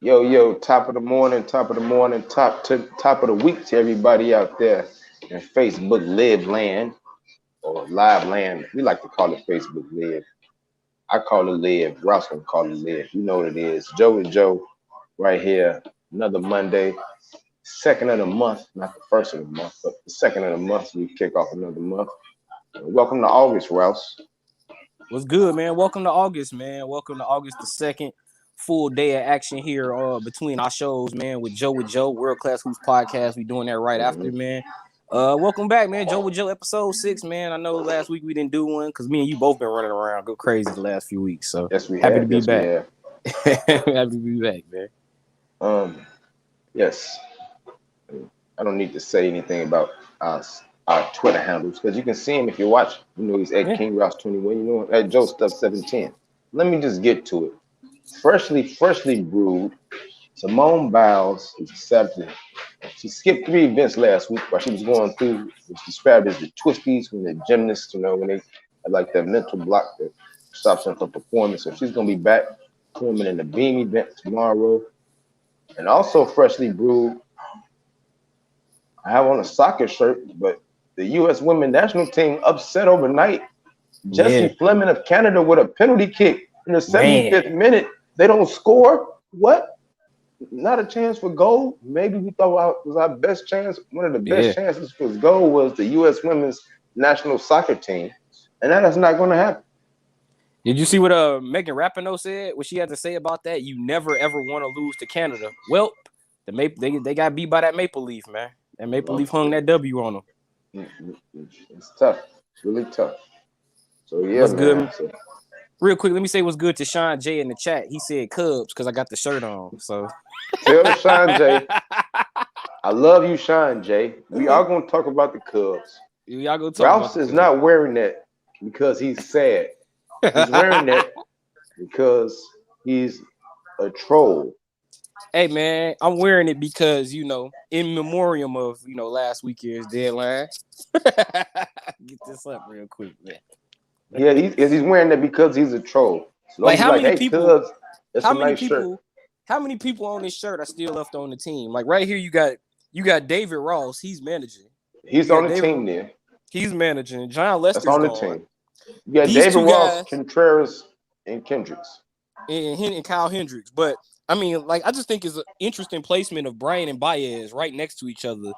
Top of the morning, top of the week to everybody out there in Facebook live land or live land. We like to call it Facebook live. I call it live. Rouse gonna call it live. You know what it is. Joe and Joe right here. Another Monday, second of the month, not the first of the month, but the second of the month. We kick off another month. Welcome to August, Rouse. What's good, man? Welcome to August, man. Welcome to August the 2nd. Full day of action here between our shows, man, with Joe, World Class Hoops Podcast. We doing that right after, man. Welcome back, man. Joe with Joe, episode 6, man. I know last week we didn't do one because me and you both been running around, go crazy the last few weeks. So Yes, we happy have. to be Yes, back. we have. Happy to be back, man. Yes. I don't need to say anything about us. Our Twitter handles, because you can see him if you watch. You know he's at King Rouse 21. You know at Joe Stuff 710. Let me just get to it. Freshly brewed. Simone Biles is accepted. She skipped 3 events last week while she was going through what's described as the twisties when the gymnasts, when they have like that mental block that stops them from performing. So she's gonna be back performing in the Beam event tomorrow. And also freshly brewed. I have on a soccer shirt, but the U.S. women's national team upset overnight. Jesse Fleming of Canada with a penalty kick in the 75th minute. They don't score. What? Not a chance for goal. Maybe we thought it was our best chance. One of the best chances for goal was the U.S. women's national soccer team, and that is not going to happen. Did you see what Megan Rapinoe said? What she had to say about that? You never ever want to lose to Canada. Well, they got beat by that Maple Leaf, man. That Maple Leaf hung that W on them. It's tough. It's really tough. So yeah, what's man. Good? So, real quick, let me say what's good to Sean J in the chat. He said Cubs because I got the shirt on. So tell Sean J, I love you, Sean J. We are gonna talk about the Cubs. Y'all go talk Rouse is not wearing that because he's sad. He's wearing that because he's a troll. Hey man, I'm wearing it because in memoriam of last weekend's deadline. Get this up real quick, man. Yeah, he's wearing that because he's a troll. So like how many people? How many people? How many people on this shirt are still left on the team? Like right here, you got David Ross. He's managing. He's on the team there. He's managing. John Lester's on the team. You got David Ross, Contreras, and Kendricks, and Kyle Hendricks. But I mean, I just think it's an interesting placement of Brian and Baez right next to each other,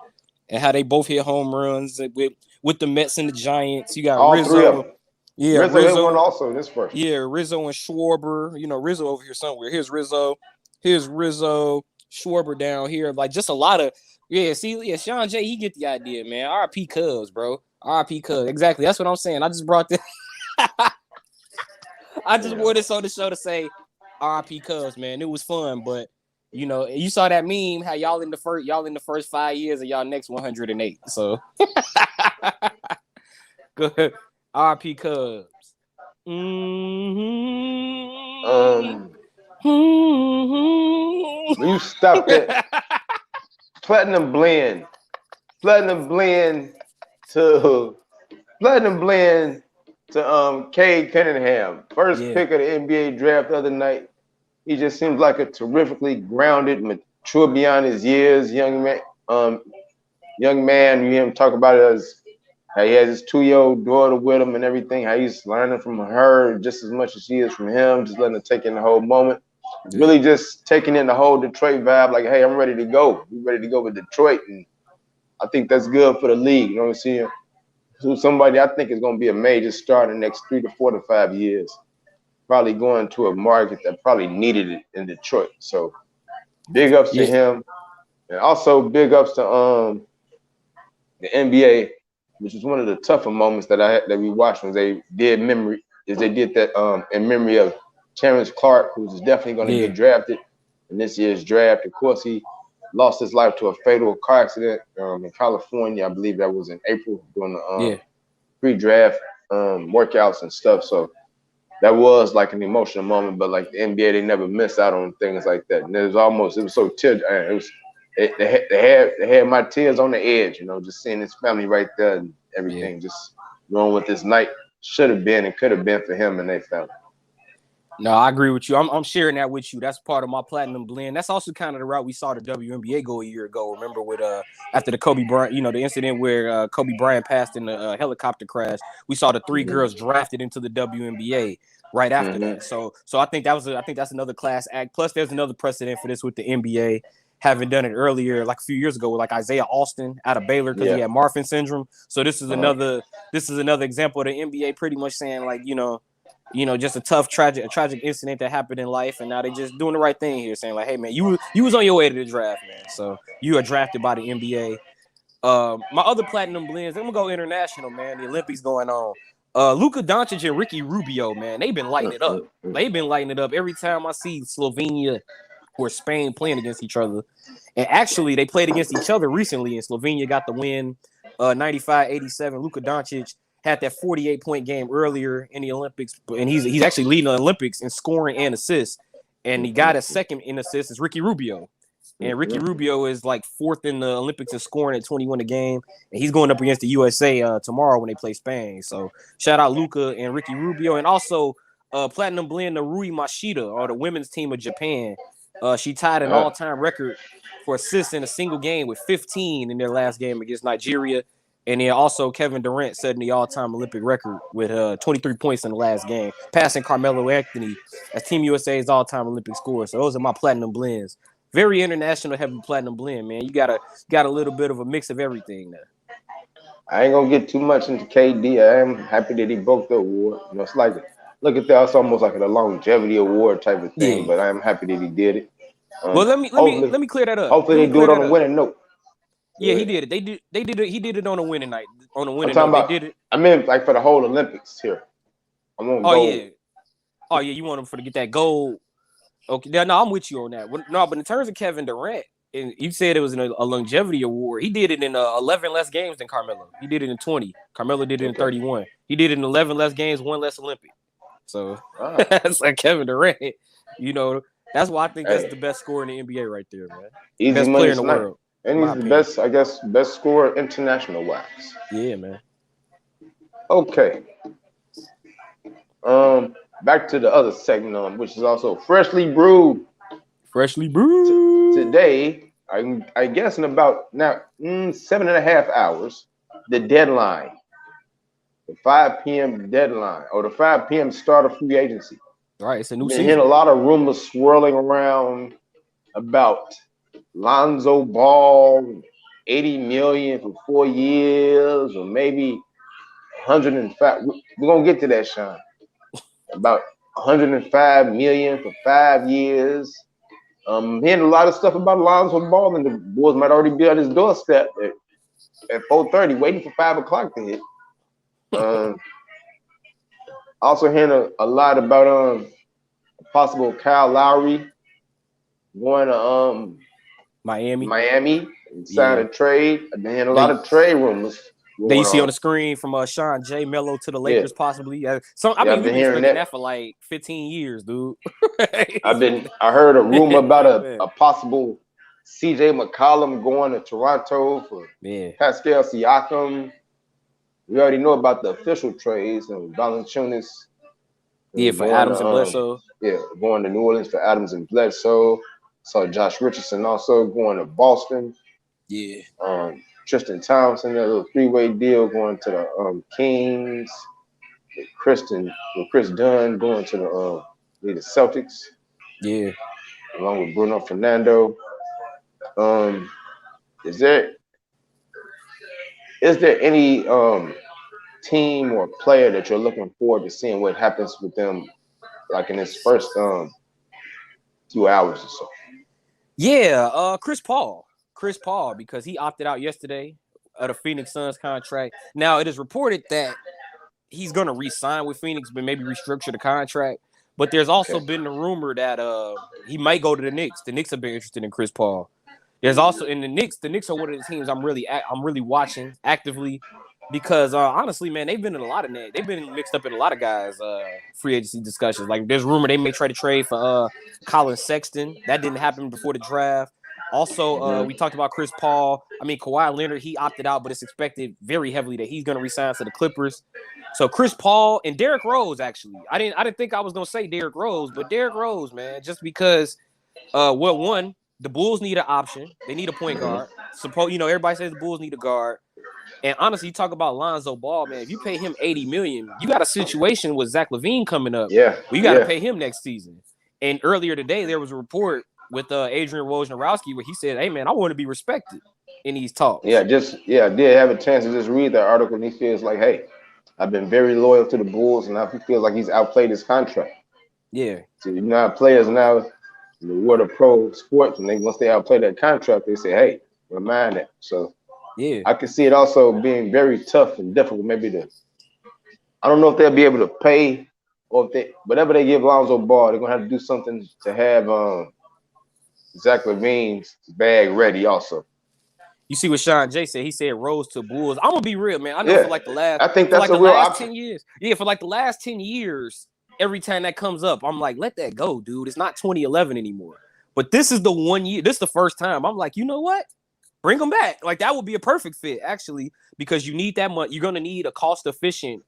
and how they both hit home runs with the Mets and the Giants. You got all Rizzo. 3 of them. Yeah, Rizzo hit one also in this first. Yeah, Rizzo and Schwarber. Rizzo over here somewhere. Here's Rizzo. Schwarber down here. Like just a lot of Sean J, he get the idea, man. RP Cubs, bro. RP Cubs. Exactly. That's what I'm saying. I just brought this. I just wore this on the show to say RP Cubs, man. It was fun, but you saw that meme how y'all in the first 5 years of y'all next 108. So good. RP Cubs. Will you stop that? Platinum blend to Cade Cunningham. First pick of the NBA draft the other night. He just seems like a terrifically grounded, mature beyond his years young man. You hear him talk about it as how he has his 2-year-old daughter with him and everything, how he's learning from her just as much as she is from him, just letting her take in the whole moment. Yeah. Really just taking in the whole Detroit vibe, like, hey, I'm ready to go. We're ready to go with Detroit. And I think that's good for the league. You know what I'm saying? So somebody I think is going to be a major star in the next 3 to 4 to 5 years. Probably going to a market that probably needed it in Detroit. So big ups to him. And also big ups to the NBA, which was one of the tougher moments that we watched when they did that in memory of Terrence Clark, who's definitely going to get drafted in this year's draft. Of course, he lost his life to a fatal car accident in California. I believe that was in April during the pre-draft workouts and stuff. So that was like an emotional moment. But like the NBA, they never miss out on things like that. And it was so tear. They had my tears on the edge. Just seeing his family right there and everything, just knowing what this night should have been and could have been for him and their family. No, I agree with you. I'm sharing that with you. That's part of my platinum blend. That's also kind of the route we saw the WNBA go a year ago. Remember with after the Kobe Bryant, the incident where Kobe Bryant passed in the helicopter crash. We saw the 3 girls drafted into the WNBA right after that. So I think that's another class act. Plus, there's another precedent for this with the NBA having done it earlier, like a few years ago, with like Isaiah Austin out of Baylor because he had Marfan syndrome. So this is another example of the NBA pretty much saying like just a tragic incident that happened in life, and now they just doing the right thing here, saying like, hey man, you was on your way to the draft, man. So you are drafted by the NBA. My other platinum blends, I'm gonna go international, man. The Olympics going on. Luka Doncic and Ricky Rubio, man, they've been lighting it up. They've been lighting it up every time I see Slovenia or Spain playing against each other. And actually, they played against each other recently, and Slovenia got the win, 95-87. Luka Doncic had that 48-point game earlier in the Olympics, and he's actually leading the Olympics in scoring and assists. And he got a second in assists is Ricky Rubio. And Ricky Rubio is like 4th in the Olympics in scoring at 21 a game. And he's going up against the USA tomorrow when they play Spain. So shout out Luka and Ricky Rubio. And also platinum blend Rui Mashida, or the women's team of Japan. She tied an all-time record for assists in a single game with 15 in their last game against Nigeria. And then also Kevin Durant setting the all-time Olympic record with 23 points in the last game, passing Carmelo Anthony as Team USA's all-time Olympic scorer. So those are my platinum blends. Very international heavy platinum blend, man. You got a little bit of a mix of everything there. I ain't gonna get too much into KD. I am happy that he broke the award. It's like, look at that. It's almost like a longevity award type of thing. But I am happy that he did it. Well, let me clear that up. Hopefully they do it on a winning note. Yeah, he did it. They did it. He did it on a winning night. On a winning note, they did it. I mean, like for the whole Olympics here. I want gold. Oh yeah, you want him to get that gold. Okay, no, I'm with you on that. No, but in terms of Kevin Durant, and you said it was a longevity award. He did it in 11 less games than Carmelo. He did it in 20. Carmelo did it in 31. He did it in 11 less games, 1 less Olympic. So that's like Kevin Durant. That's why I think that's the best scorer in the NBA right there, man. Easy best player in the world. And he's the best, I guess, best scorer international wise. Yeah, man. Okay. Back to the other segment, which is also freshly brewed. Freshly brewed. Today, I guess in about 7.5 hours, the deadline, the 5 p.m. deadline, or the 5 p.m. start of free agency. All right, it's a new season. Hearing a lot of rumors swirling around about Lonzo Ball, $80 million for 4 years, or maybe 105. We're gonna get to that, Sean. About $105 million for 5 years. Hearing a lot of stuff about Lonzo Ball, and the boys might already be on his doorstep at 4:30, waiting for 5 o'clock to hit. Also hearing a lot about possible Kyle Lowry going to Miami, sign a trade. I've been hearing a lot of trade rumors. That you see on the screen from Sean J. Melo to the Lakers, possibly. I've been hearing that for like 15 years, dude. I heard a rumor about a possible CJ McCollum going to Toronto for Pascal Siakam. We already know about the official trades and Valanciunas. For Adams and Bledsoe. Going to New Orleans for Adams and Bledsoe. Saw Josh Richardson also going to Boston. Tristan Thompson, a little 3-way deal going to the Kings. Chris Dunn going to the Celtics. Along with Bruno Fernando. Is there any team or player that you're looking forward to seeing what happens with them, like in this first 2 hours or so? Chris Paul, because he opted out yesterday of the Phoenix Suns contract. Now it is reported that he's going to re-sign with Phoenix, but maybe restructure the contract. But there's also been the rumor that he might go to the Knicks. The Knicks have been interested in Chris Paul. There's also in the Knicks. The Knicks are one of the teams I'm really watching actively because honestly, man, they've been in a lot of they've been mixed up in a lot of guys' free agency discussions. Like there's rumor they may try to trade for Colin Sexton. That didn't happen before the draft. Also, we talked about Chris Paul. I mean, Kawhi Leonard, he opted out, but it's expected very heavily that he's going to resign to the Clippers. So Chris Paul and Derrick Rose, actually. I didn't think I was gonna say Derrick Rose, but Derrick Rose, man, just because one, the Bulls need an option. They need a point guard. Everybody says the Bulls need a guard. And honestly, you talk about Lonzo Ball, man. If you pay him $80 million, you got a situation with Zach LaVine coming up. Yeah. Well, you got to pay him next season. And earlier today, there was a report with Adrian Wojnarowski where he said, "Hey, man, I want to be respected in these talks." I did have a chance to just read that article, and he feels like, hey, I've been very loyal to the Bulls, and now he feels like he's outplayed his contract. Yeah. So players now, in the world of pro sports, and once they outplay that contract, they say, hey, remind that. So yeah, I can see it also being very tough and difficult. I don't know if they'll be able to pay, or if whatever they give Lonzo Ball, they're gonna have to do something to have Zach LaVine's bag ready also. You see what Sean J said? He said Rose to Bulls. I'm gonna be real, man. I know for like the last, I think that's the real last option. 10 years. Yeah, for like the last 10 years, every time that comes up, I'm like, let that go, dude. It's not 2011 anymore. But this is the 1 year. This is the first time. I'm like, you know what? Bring them back. Like that would be a perfect fit, actually, because you need that much. You're gonna need a cost-efficient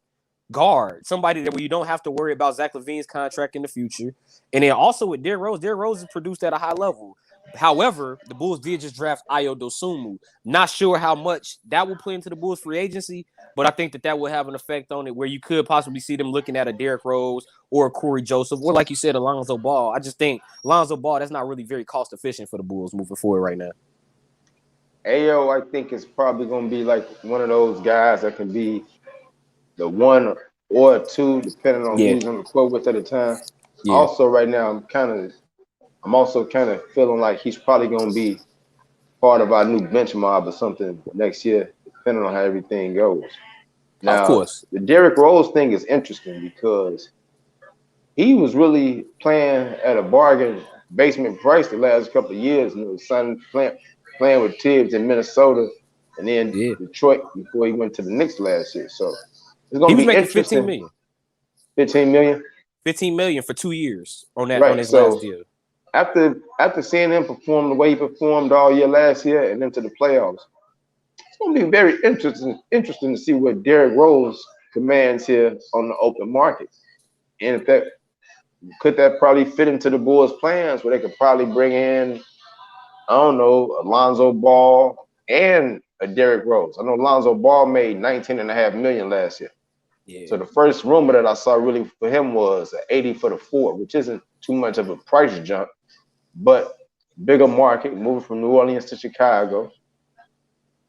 guard, somebody that where you don't have to worry about Zach LaVine's contract in the future. And then also with Derrick Rose is produced at a high level. However, the Bulls did just draft Ayo Dosunmu. Not sure how much that will play into the Bulls free agency, but I think that will have an effect on it where you could possibly see them looking at a Derrick Rose or a Corey Joseph, or like you said, Lonzo Ball. I just think Lonzo Ball, that's not really very cost efficient for the Bulls moving forward right now. Ayo, I think, is probably going to be like one of those guys that can be the one or two, depending on who's on the court with at the time. Yeah. Also, right now, I'm also kind of feeling like he's probably going to be part of our new bench mob or something next year, depending on how everything goes. Now, of course, the Derrick Rose thing is interesting because he was really playing at a bargain basement price the last couple of years. Playing with Tibbs in Minnesota and then Detroit before he went to the Knicks last year. So it's going to be interesting. 15 million. 15 million? 15 million for 2 years on his last deal. After seeing him perform the way he performed all year last year and into the playoffs, it's going to be very interesting to see what Derrick Rose commands here on the open market. And could that probably fit into the Bulls' plans where they could probably bring in, I don't know, Lonzo Ball and a Derrick Rose. I know Lonzo Ball made $19.5 million last year. Yeah. So the first rumor that I saw really for him was 80 for the 4, which isn't too much of a price jump, but bigger market, moving from New Orleans to Chicago.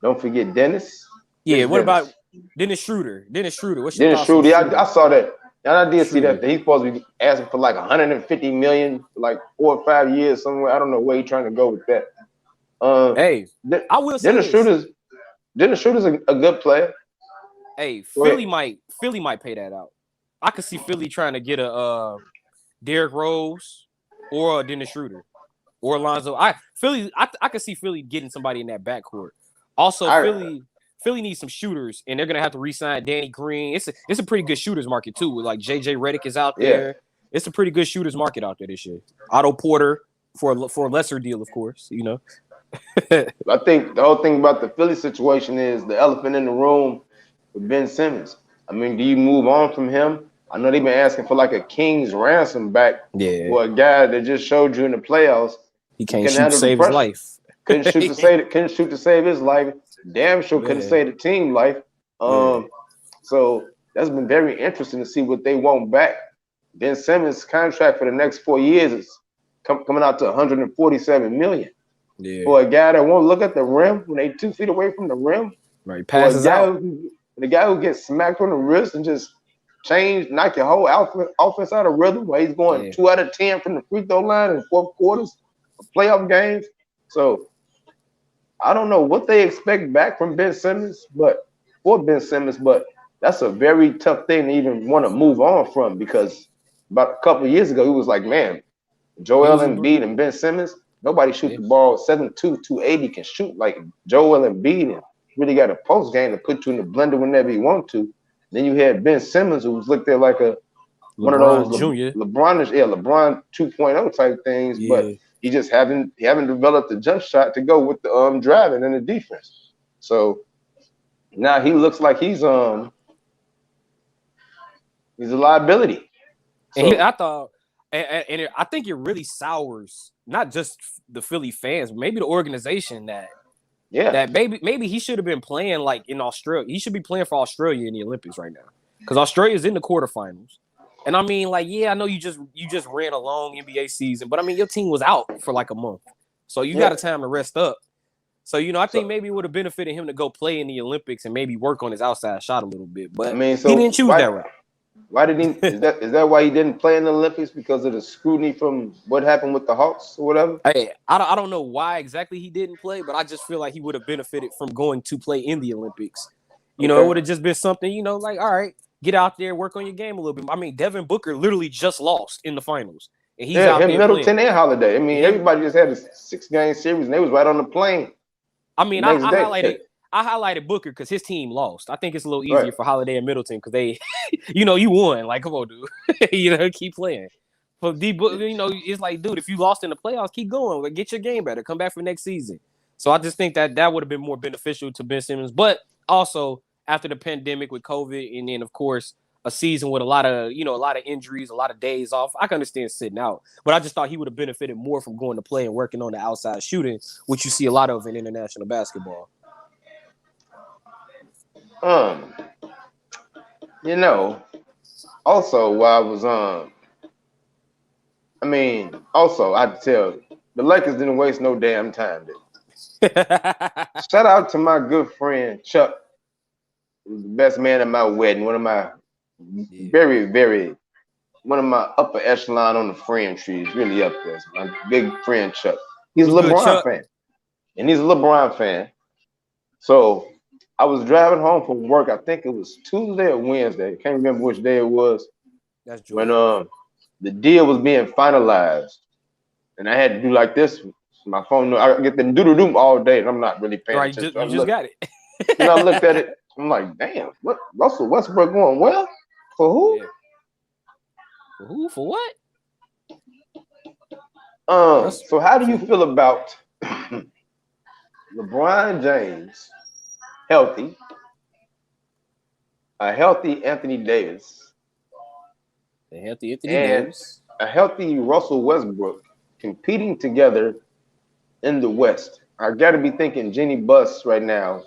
Don't forget Dennis. Yeah, what about Dennis Schroeder? What's your thoughts? Dennis Schroeder, I saw that. And I did see that he's supposed to be asking for like $150 million for like 4 or 5 years somewhere. I don't know where he's trying to go with that. I will say Dennis Schroeder's a good player. Hey, Philly might pay that out. I could see Philly trying to get a Derrick Rose or a Dennis Schroeder or Lonzo. I could see Philly getting somebody in that backcourt. Also, Philly needs some shooters, and they're gonna have to re-sign Danny Green. It's a pretty good shooters market too. With like JJ Redick is out there. Yeah. It's a pretty good shooters market out there this year. Otto Porter for a lesser deal, of course. You know. I think the whole thing about the Philly situation is the elephant in the room with Ben Simmons. I mean, do you move on from him? I know they've been asking for like a king's ransom back for a guy that just showed you in the playoffs. He can't shoot to save his life. Couldn't shoot to save his life. Damn sure couldn't save the team life. So that's been very interesting to see what they want back. Ben Simmons' contract for the next 4 years is coming out to $147 million. Yeah. For a guy that won't look at the rim when they 2 feet away from the rim. Right, passes out. The guy who gets smacked on the wrist and just knock your whole offense out of rhythm while he's going 2 out of 10 from the free throw line in fourth quarters of playoff games. So I don't know what they expect back from Ben Simmons, but that's a very tough thing to even want to move on from, because about a couple of years ago, he was like, man, Joel Embiid and Ben Simmons, nobody shoot the ball 7'2", 280 can shoot like Joel Embiid, and really got a post game to put you in the blender whenever you want to. Then you had Ben Simmons, who was looked at like one of those LeBron 2.0 type things, but he just haven't developed the jump shot to go with the driving and the defense. So now he looks like he's He's a liability. And I thought, I think it really sours not just the Philly fans, maybe the organization that maybe he should have been playing like in Australia. He should be playing for Australia in the Olympics right now because Australia's in the quarterfinals. And I mean, like, yeah, I know you just ran a long NBA season, but I mean, your team was out for like a month, so you got a time to rest up. So I think maybe it would have benefited him to go play in the Olympics and maybe work on his outside shot a little bit. But I mean, he didn't choose that route. Why did he? Is that why he didn't play in the Olympics, because of the scrutiny from what happened with the Hawks or whatever? Hey, I don't know why exactly he didn't play, but I just feel like he would have benefited from going to play in the Olympics. It would have just been something, like, all right, get out there, work on your game a little bit. I mean, Devin Booker literally just lost in the finals, and he's out there Middleton playing. And Holiday. I mean, everybody just had a 6-game series, and they was right on the plane. I mean, I highlighted Booker because his team lost. I think it's a little easier for Holiday and Middleton because they, you won. Like, come on, dude. Keep playing. But it's like, dude, if you lost in the playoffs, keep going. Like, get your game better. Come back for next season. So I just think that would have been more beneficial to Ben Simmons. But also after the pandemic with COVID, and then of course a season with a lot of injuries, a lot of days off, I can understand sitting out. But I just thought he would have benefited more from going to play and working on the outside shooting, which you see a lot of in international basketball. Also while I was I'd tell the Lakers didn't waste no damn time, did Shout out to my good friend Chuck, who's the best man at my wedding, one of my very, very one of my upper echelon on the friend tree. He's really up there. It's my big friend Chuck. He's a LeBron fan. And he's a LeBron fan. So I was driving home from work. I think it was Tuesday or Wednesday. Can't remember which day it was. That's when the deal was being finalized. And I had to do like this. My phone, I get them doodle-doom all day, and I'm not really paying attention. You just got it. I looked at it. I'm like, damn, what? Russell Westbrook going well? For who? Yeah. For who? For what? So how do you feel about LeBron James healthy, a healthy Anthony Davis, a healthy Russell Westbrook competing together in the West? I got to be thinking Jeannie Buss right now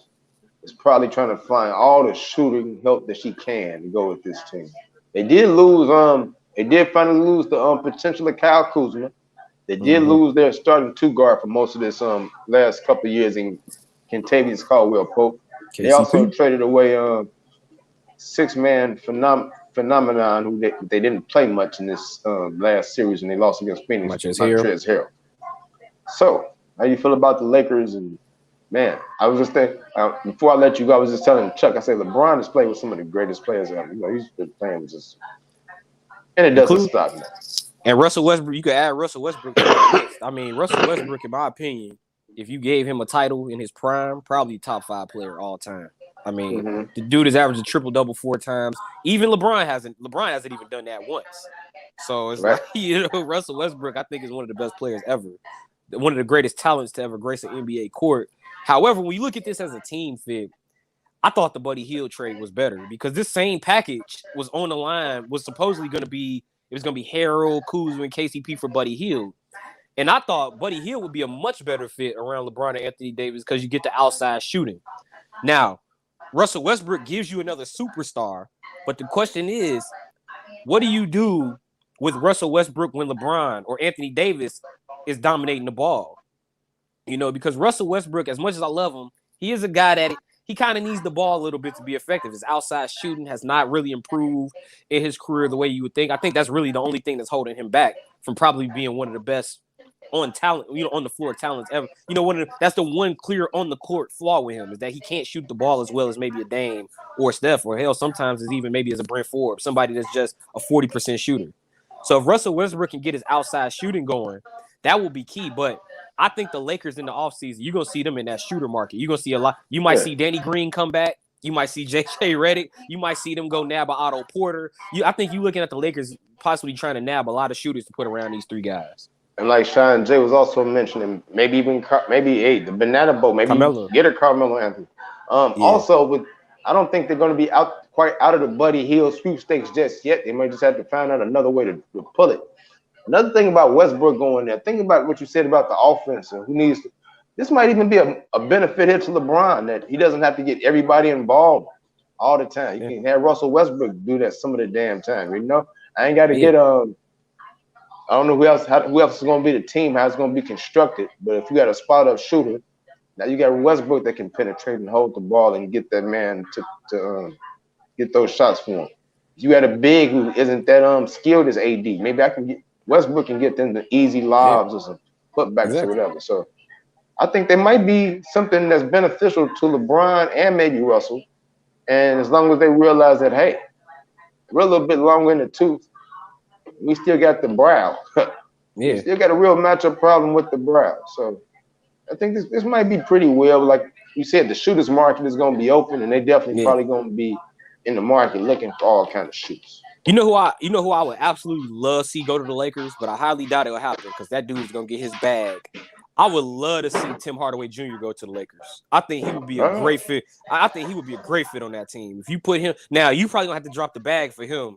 is probably trying to find all the shooting help that she can to go with this team. They did lose. They did finally lose the potential of Kyle Kuzma. They did lose their starting two guard for most of this last couple of years in Kentavious Caldwell-Pope. They also traded away 6-man phenomenon who they didn't play much in this last series, and they lost against Phoenix. Montrezl Harrell. So how you feel about the Lakers? And man, I was just thinking before I let you go, I was just telling Chuck, I said LeBron has played with some of the greatest players ever. He's been playing with just, and it doesn't stop now. And Russell Westbrook, you could add Russell Westbrook to the list. I mean, Russell Westbrook, in my opinion, if you gave him a title in his prime, probably top 5 player all time. I mean, the dude has averaged a triple-double 4 times. Even LeBron hasn't even done that once. So it's like, Russell Westbrook, I think, is one of the best players ever. One of the greatest talents to ever grace an NBA court. However, when you look at this as a team fit, I thought the Buddy Hield trade was better because this same package was on the line, was supposedly going to be, it was going to be Harold, Kuzma, and KCP for Buddy Hield. And I thought Buddy Hield would be a much better fit around LeBron and Anthony Davis because you get the outside shooting. Now, Russell Westbrook gives you another superstar, but the question is, what do you do with Russell Westbrook when LeBron or Anthony Davis is dominating the ball? Because Russell Westbrook, as much as I love him, he is a guy that he kind of needs the ball a little bit to be effective. His outside shooting has not really improved in his career the way you would think. I think that's really the only thing that's holding him back from probably being one of the best on talent, on the floor talents ever. That's the one clear on the court flaw with him is that he can't shoot the ball as well as maybe a Dame or Steph, or hell, sometimes it's even maybe as a Brent Forbes, somebody that's just a 40% shooter. So if Russell Westbrook can get his outside shooting going, that will be key. But I think the Lakers in the offseason, you're going to see them in that shooter market. You're going to see a lot. You might see Danny Green come back. You might see J.J. Redick. You might see them go nab a Otto Porter. I think you're looking at the Lakers possibly trying to nab a lot of shooters to put around these 3 guys. And like Sean J was also mentioning, maybe the banana boat, maybe get a Carmelo Anthony. Also, I don't think they're going to be out. quite out of the Buddy Hield sweepstakes just yet. They might just have to find out another way to pull it. Another thing about Westbrook going there, think about what you said about the offense and who needs to. This might even be a benefit here to LeBron that he doesn't have to get everybody involved all the time. You can have Russell Westbrook do that some of the damn time. You know, I ain't got to get I don't know who else is going to be the team, how it's going to be constructed. But if you got a spot up shooter, now you got Westbrook that can penetrate and hold the ball and get that man to get those shots for him. If you got a big who isn't that skilled as AD, maybe I can get Westbrook and get them the easy lobs or some putbacks or whatever. So I think there might be something that's beneficial to LeBron and maybe Russell. And as long as they realize that, hey, we're a little bit longer in the tooth, we still got the brow. We still got a real matchup problem with the brow. So I think this might be pretty well. Like you said, the shooters market is going to be open, and they definitely probably going to be in the market looking for all kind of shoots. You know who I would absolutely love to see go to the Lakers, but I highly doubt it will happen because that dude's gonna get his bag. I would love to see Tim Hardaway Jr. go to the Lakers. I think he would be a great fit. I think he would be a great fit on that team. If you put him now, you probably gonna have to drop the bag for him,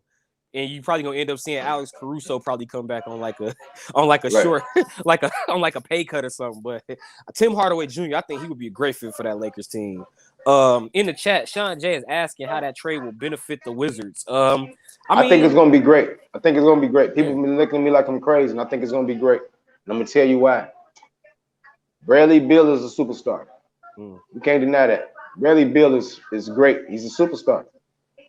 and you probably gonna end up seeing Alex Caruso probably come back on like a short on a pay cut or something. But Tim Hardaway Jr. I think he would be a great fit for that Lakers team. In the chat, Sean J is asking how that trade will benefit the Wizards. I think it's going to be great. I think it's going to be great. People have been looking at me like I'm crazy, and I think it's going to be great. And I'm going to tell you why. Bradley Beal is a superstar. You can't deny that. Bradley Beal is great. He's a superstar.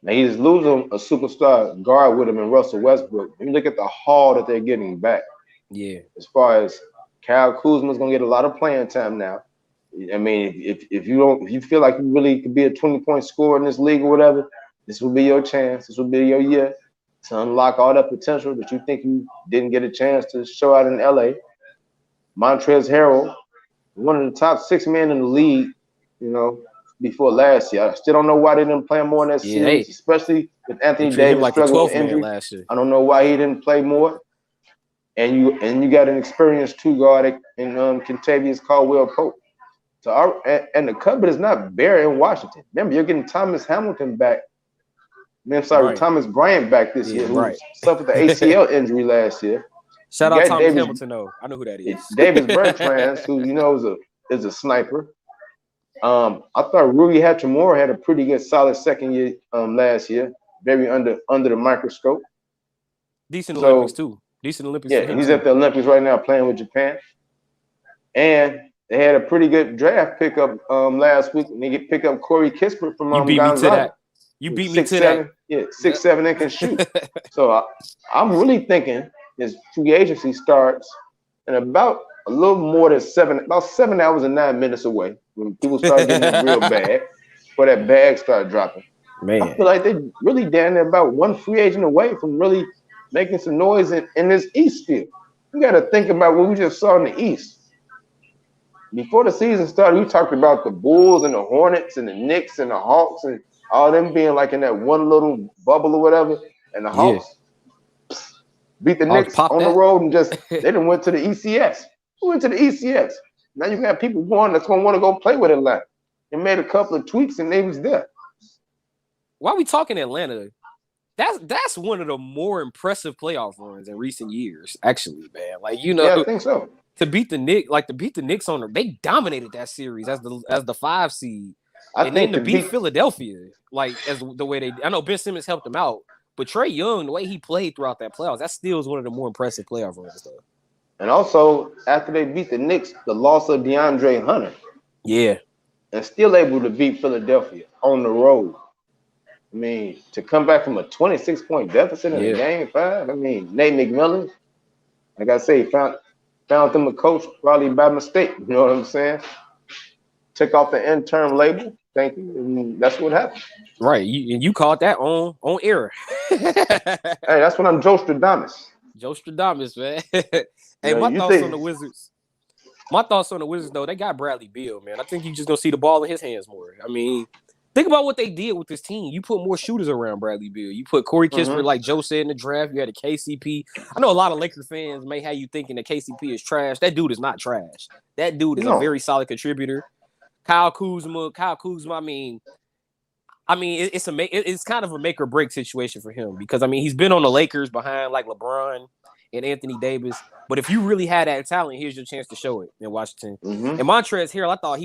Now, he's losing a superstar guard with him in Russell Westbrook. When you look at the haul that they're getting back. Yeah. As far as Kyle Kuzma's going to get a lot of playing time now. I mean, if you feel like you really could be a 20-point scorer in this league or whatever, this will be your chance. This will be your year to unlock all that potential that you think you didn't get a chance to show out in LA. Montrezl Harrell, one of the top 6 men in the league, you know, before last year. I still don't know why they didn't play more in that series, especially with Anthony Davis struggling with injury. Last year. I don't know why he didn't play more. And you got an experienced 2 guard in Kentavious Caldwell-Pope. So and the cupboard is not bare in Washington. Remember, you're getting Thomas Hamilton back. Thomas Bryant back this year, who suffered the ACL injury last year. Shout out Thomas Hamilton, though. I know who that is. Davis Bertans, who you know is a sniper. I thought Rui Hachimura had a pretty good, solid second year last year. Very under the microscope. Decent Olympics too. Decent Olympics. Yeah, he's at the Olympics right now playing with Japan. And they had a pretty good draft pickup last week, and they pick up Corey Kispert from You beat me to that. You beat me to that. Yeah, 6'7" and can shoot. So I'm really thinking his free agency starts in about a little more than 7 hours and 9 minutes away when people start getting the real bag, before that bag start dropping. Man, I feel like they're really down there about one free agent away from really making some noise in this East field. You got to think about what we just saw in the East. Before the season started, we talked about the Bulls and the Hornets and the Knicks and the Hawks and all them being like in that one little bubble or whatever. And the Hawks beat the Knicks on the road and they didn't went to the ECS. Who went to the ECS? Now you got people that's going to want to go play with Atlanta. They made a couple of tweaks and they was there. While we talking Atlanta, that's one of the more impressive playoff runs in recent years, actually, man. Like, you know, yeah, I think so. To beat the Knicks they dominated that series as the 5 seed. And then to beat Philadelphia, like as the way I know Ben Simmons helped them out, but Trae Young, the way he played throughout that playoffs, that still is one of the more impressive playoff runs, though. And also, after they beat the Knicks, the loss of DeAndre Hunter. Yeah. And still able to beat Philadelphia on the road. I mean, to come back from a 26-point deficit in game 5, I mean, Nate McMillan, like I say, found them a coach probably by mistake. You know what I'm saying? Took off the intern label. Thank you. And that's what happened. Right. You caught that on air. Hey, that's when I'm Joe Stradamus. Joe Stradamus, man. Hey, my thoughts on the Wizards. My thoughts on the Wizards, though, they got Bradley Beal, man. I think you're just going to see the ball in his hands more. I mean, think about what they did with this team. You put more shooters around Bradley Beal. You put Corey Kispert, like Joe said in the draft. You had a KCP. I know a lot of Lakers fans may have you thinking that KCP is trash. That dude is not trash. That dude is a very solid contributor. Kyle Kuzma, I mean, I mean, it's kind of a make or break situation for him because I mean he's been on the Lakers behind like LeBron and Anthony Davis, but if you really had that talent, here's your chance to show it in Washington. Mm-hmm. And Montrezl Harrell, I thought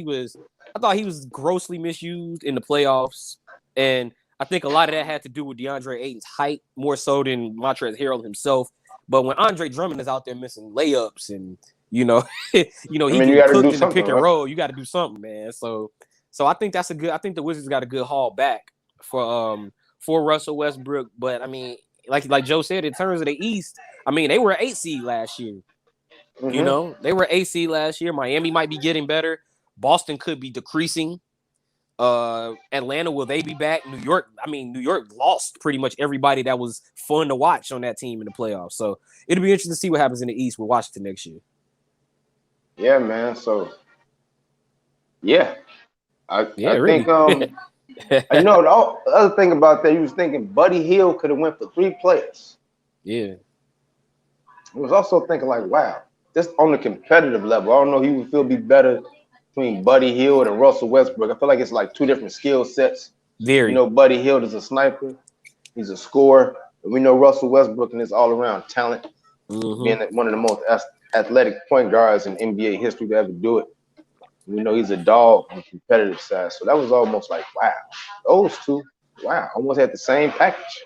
he was grossly misused in the playoffs, and I think a lot of that had to do with DeAndre Ayton's height more so than Montrezl Harrell himself. But when Andre Drummond is out there missing layups and he getting cooked in the pick and roll, you got to do something, man. So I think I think the Wizards got a good haul back for Russell Westbrook. But I mean, like Joe said, in terms of the East, I mean, they were an 8 seed last year. Mm-hmm. They were 8 seed last year. Miami might be getting better. Boston could be decreasing. Atlanta, will they be back? New York lost pretty much everybody that was fun to watch on that team in the playoffs. So it'll be interesting to see what happens in the East with Washington next year. Yeah, man. So yeah. I really. think the other thing about that, you was thinking Buddy Hield could have went for 3 players. Yeah. I was also thinking like, wow, just on the competitive level, I don't know who would feel be better between Buddy Hield and Russell Westbrook. I feel like it's like 2 different skill sets. Very. Buddy Hield is a sniper, he's a scorer. And we know Russell Westbrook and his all-around talent, being one of the most athletic point guards in NBA history to ever do it. We know he's a dog on the competitive side. So that was almost like, wow, those two, almost had the same package.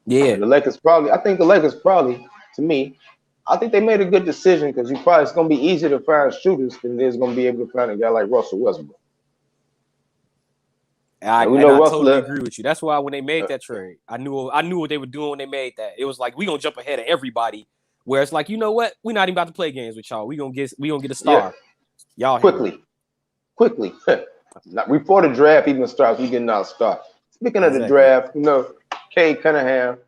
Yeah. I think the Lakers probably, to me, I think they made a good decision because it's going to be easier to find shooters than it is going to be able to find a guy like Russell Westbrook. I totally agree with you. That's why when they made that trade, I knew what they were doing when they made that. It was like, we going to jump ahead of everybody. Where it's like, you know what? We're not even about to play games with y'all. We gonna get a star. Yeah. Y'all quickly. Before the draft even starts, we getting our start. Speaking of the draft, Cade Cunningham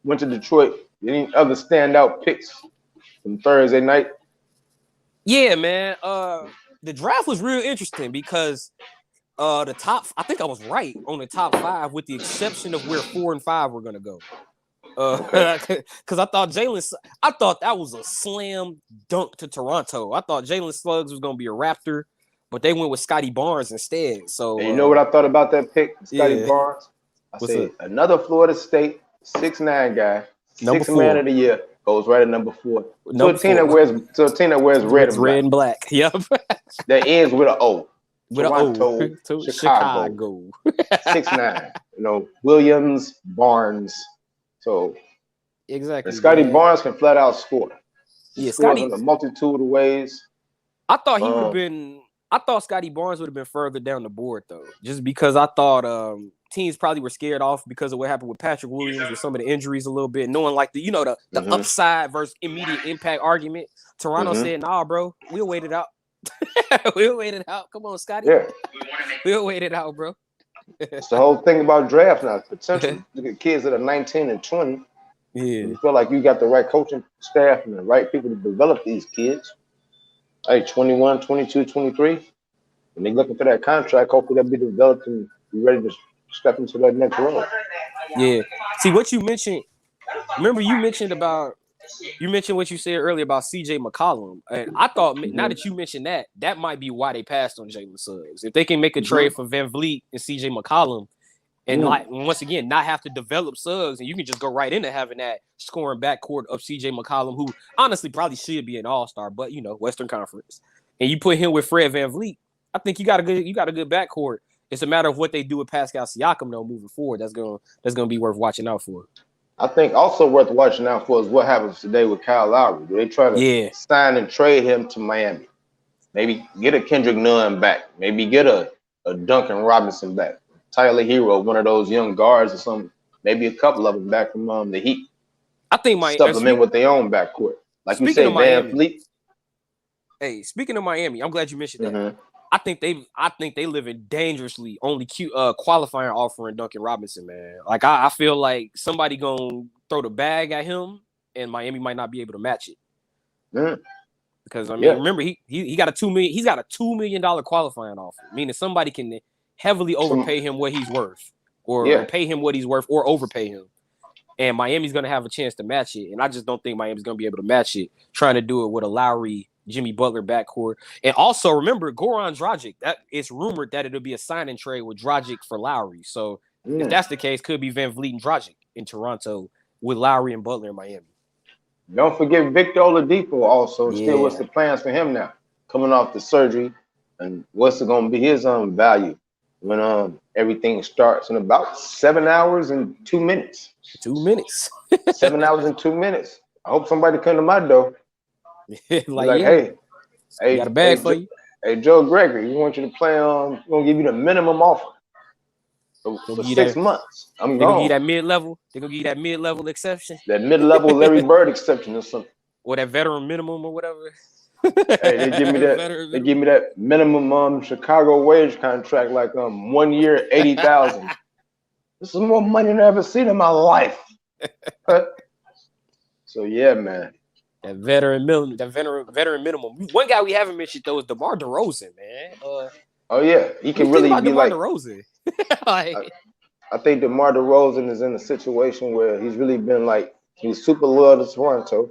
went to Detroit. Any other standout picks from Thursday night? Yeah, man. The draft was real interesting because I think I was right on the top 5 with the exception of where 4 and 5 were gonna go. Because I thought that was a slam dunk to Toronto. I thought Jalen Suggs was gonna be a Raptor, but they went with Scotty Barnes instead. So you know what I thought about that pick, Scotty Barnes? I said another Florida State 6'9" guy, sixth man of the year, goes right at number 4. To a team that wears red and black. Yep. That ends with an O. With Toronto, an O. Chicago. 6'9". Williams, Barnes. So exactly, Scotty Barnes can flat out score. He scores in a multitude of ways. I thought he would have been. I thought Scotty Barnes would have been further down the board though, just because I thought teams probably were scared off because of what happened with Patrick Williams with some of the injuries a little bit, knowing like the upside versus immediate impact argument. Toronto said, "Nah, bro, we'll wait it out. We'll wait it out. Come on, Scotty. Yeah, we'll wait it out, bro." It's the whole thing about draft now. Potential. Look at kids that are 19 and 20. Yeah. You feel like you got the right coaching staff and the right people to develop these kids. Hey, 21, 22, 23. When they're looking for that contract, hopefully they'll be developed and be ready to step into that next role. Yeah. See, what you mentioned, remember you mentioned what you said earlier about CJ McCollum. And I thought, now that you mentioned that might be why they passed on Jalen Suggs. If they can make a trade for Van Vliet and CJ McCollum and like once again, not have to develop Suggs, and you can just go right into having that scoring backcourt of CJ McCollum, who honestly probably should be an all-star, but Western Conference. And you put him with Fred Van Vliet, I think you got a good backcourt. It's a matter of what they do with Pascal Siakam though moving forward. That's gonna be worth watching out for. I think also worth watching out for is what happens today with Kyle Lowry. Do they try to sign and trade him to Miami? Maybe get a Kendrick Nunn back. Maybe get a Duncan Robinson back. Tyler Hero, one of those young guards or something. Maybe a couple of them back from the Heat. I think Miami supplement with their own backcourt. Like you say, Van Vliet. Hey, speaking of Miami, I'm glad you mentioned that. I think they living dangerously only qualifying offering Duncan Robinson, man. Like I feel like somebody gonna throw the bag at him, and Miami might not be able to match it. Because remember he got a $2 million. He's got a $2 million qualifying offer, meaning somebody can heavily overpay him what he's worth, or pay him what he's worth, or overpay him. And Miami's gonna have a chance to match it, and I just don't think Miami's gonna be able to match it. Trying to do it with a Lowry Jimmy Butler backcourt. And also remember Goran Dragic. That it's rumored that it'll be a sign and trade with Dragic for Lowry. So if that's the case, could be Van Vliet and Dragic in Toronto with Lowry and Butler in Miami. Don't forget Victor Oladipo also. Yeah. Still, what's the plans for him now? Coming off the surgery, and what's going to be his value when everything starts in about 7 hours and 2 minutes. 2 minutes. 7 hours and 2 minutes. I hope somebody come to my door. like hey, got a bag for you. Hey, Joe Gregory, we want you to play. We're gonna give you the minimum offer for 6 months. They're gonna give you that mid-level. They're gonna give you that mid-level exception. That mid-level Larry Bird exception or something. Or that veteran minimum or whatever. Hey, they give me that. They give me that minimum Chicago wage contract, like 1 year, 80,000. This is more money than I've ever seen in my life. So yeah, man. That veteran minimum. One guy we haven't mentioned though is DeMar DeRozan, man. Oh yeah, he can really be DeMar like DeRozan. I think DeMar DeRozan is in a situation where he's really been like he's super loyal to Toronto.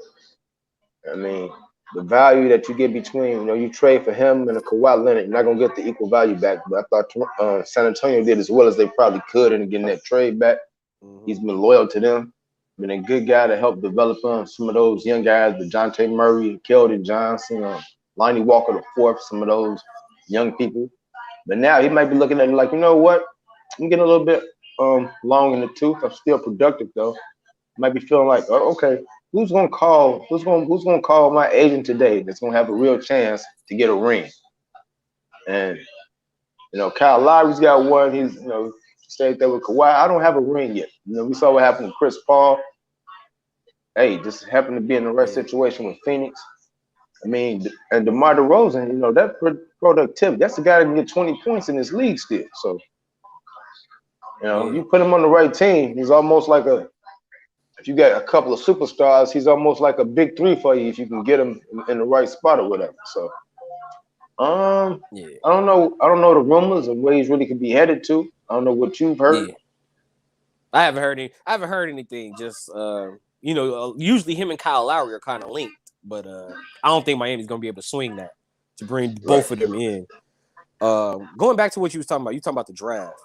I mean, the value that you get between, you trade for him and a Kawhi Leonard, you're not gonna get the equal value back. But I thought San Antonio did as well as they probably could in getting that trade back. Mm-hmm. He's been loyal to them. Been a good guy to help develop some of those young guys, DeJounte Murray, Keldon Johnson, Lonnie Walker IV, some of those young people. But now he might be looking at it like, you know what? I'm getting a little bit long in the tooth. I'm still productive though. Might be feeling like, oh, okay, who's gonna call my agent today that's gonna have a real chance to get a ring? And Kyle Lowry's got one. He's stayed there with Kawhi. I don't have a ring yet. We saw what happened to Chris Paul. Hey, just happened to be in the right situation with Phoenix. I mean, and DeMar DeRozan, that productivity, that's the guy that can get 20 points in this league still. So, you put him on the right team, he's almost like if you got a couple of superstars, he's almost like a big three for you if you can get him in the right spot or whatever. So, I don't know the rumors of where he's really could be headed to. I don't know what you've heard. Yeah. I haven't heard anything. Just usually him and Kyle Lowry are kind of linked, but I don't think Miami's gonna be able to swing that to bring both of them in. Going back to what you was talking about, you talking about the draft.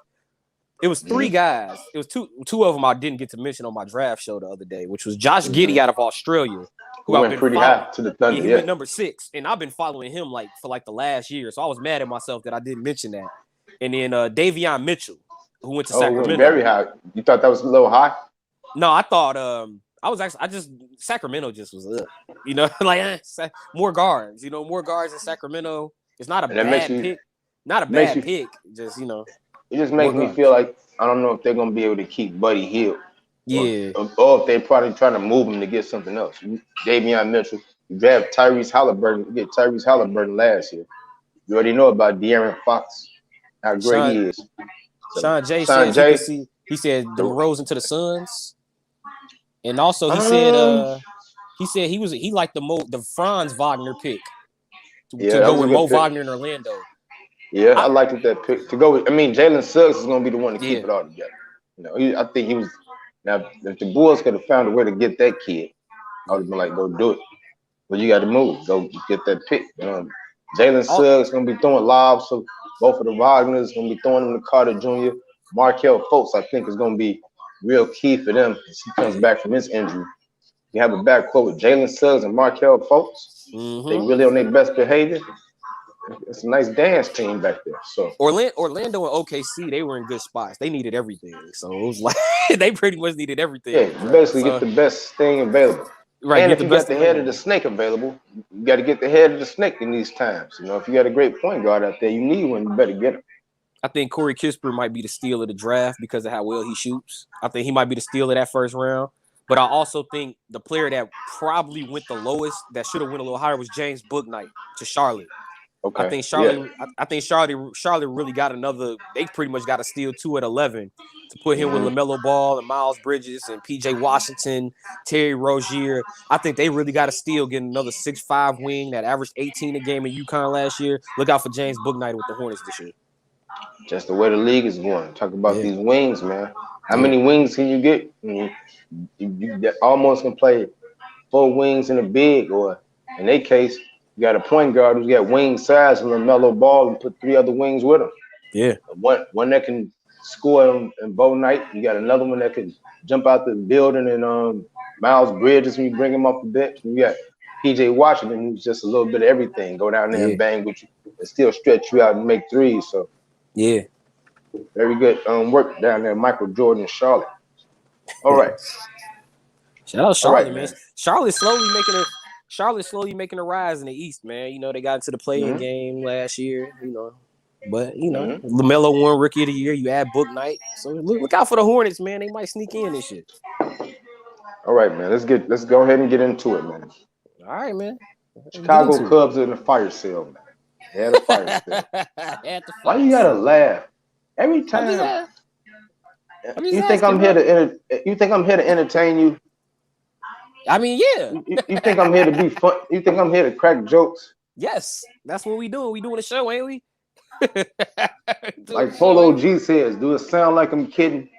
It was 3 guys. It was two of them I didn't get to mention on my draft show the other day, which was Josh Giddey out of Australia, who went pretty high to the Thunder. He went number 6, and I've been following him for the last year, so I was mad at myself that I didn't mention that. And then Davion Mitchell, who went to Sacramento. Went very high. You thought that was a little high? No, I thought Sacramento just was more guards. More guards in Sacramento. It's not a bad pick. Not a bad pick. Just It just makes me feel like I don't know if they're gonna be able to keep Buddy Hield. Yeah. Or if they're probably trying to move him to get something else. Davion Mitchell. You grabbed Tyrese Halliburton. You get Tyrese Halliburton last year. You already know about De'Aaron Fox, how great he is. Sean J said he said DeRozan to the Suns. And also he said he liked the Franz Wagner pick to go with Mo Wagner in Orlando. Yeah, I liked that pick to go with. I mean, Jalen Suggs is going to be the one to keep it all together. I think he was. Now, if the Bulls could have found a way to get that kid, I would have been like, go do it. But you got to move. Go get that pick. Jalen Suggs is going to be throwing lobs. So both of the Wagners going to be throwing them to Carter Jr. Markelle Fultz, I think, is going to be real key for them as he comes back from his injury. You have a backcourt with Jalen Suggs and Markelle Fultz. Mm-hmm. They really on their best behavior. It's a nice dance team back there. So Orlando and OKC, they were in good spots. They needed everything. So it was like they pretty much needed everything. Yeah, you basically get the best thing available. Right. And if you got the head of the snake available, you got to get the head of the snake in these times. If you got a great point guard out there, you need one, you better get him. I think Corey Kispert might be the steal of the draft because of how well he shoots. I think he might be the steal of that first round. But I also think the player that probably went the lowest, that should have went a little higher, was James Bouknight to Charlotte. Okay. I think Charlotte. Yeah. I think Charlotte really got another. They pretty much got a steal 2 at 11 to put him with LaMelo Ball and Miles Bridges and PJ Washington, Terry Rozier. I think they really got a steal getting another 6'5" wing that averaged 18 a game in UConn last year. Look out for James Bouknight with the Hornets this year. Just the way the league is going. Talk about these wings, man. How many wings can you get? You almost can play 4 wings in a big, or in their case, You got a point guard who's got wing size and LaMelo Ball and put 3 other wings with him. Yeah. One that can score in both night. You got another one that can jump out the building and Miles Bridges when you bring him off the bench. And you got PJ Washington who's just a little bit of everything. Go down there and bang with you and still stretch you out and make threes. So yeah. Very good work down there, Michael Jordan, Charlotte. All right. Shout out Charlotte, man. Charlotte's slowly making a rise in the East, man. You know, they got into the play-in game last year, you know. But, you know, LaMelo won Rookie of the Year. You add Book Night. So look out for the Hornets, man. They might sneak in this shit. All right, man. Let's go ahead and get into it, man. All right, man. Chicago Cubs are in the fire sale, man. They had a fire sale. Why you gotta laugh? Every time you think I'm here to entertain you? I mean, yeah. You think I'm here to be fun? You think I'm here to crack jokes? Yes, that's what we doing. We doing a show, ain't we? Like Polo G says, do it sound like I'm kidding?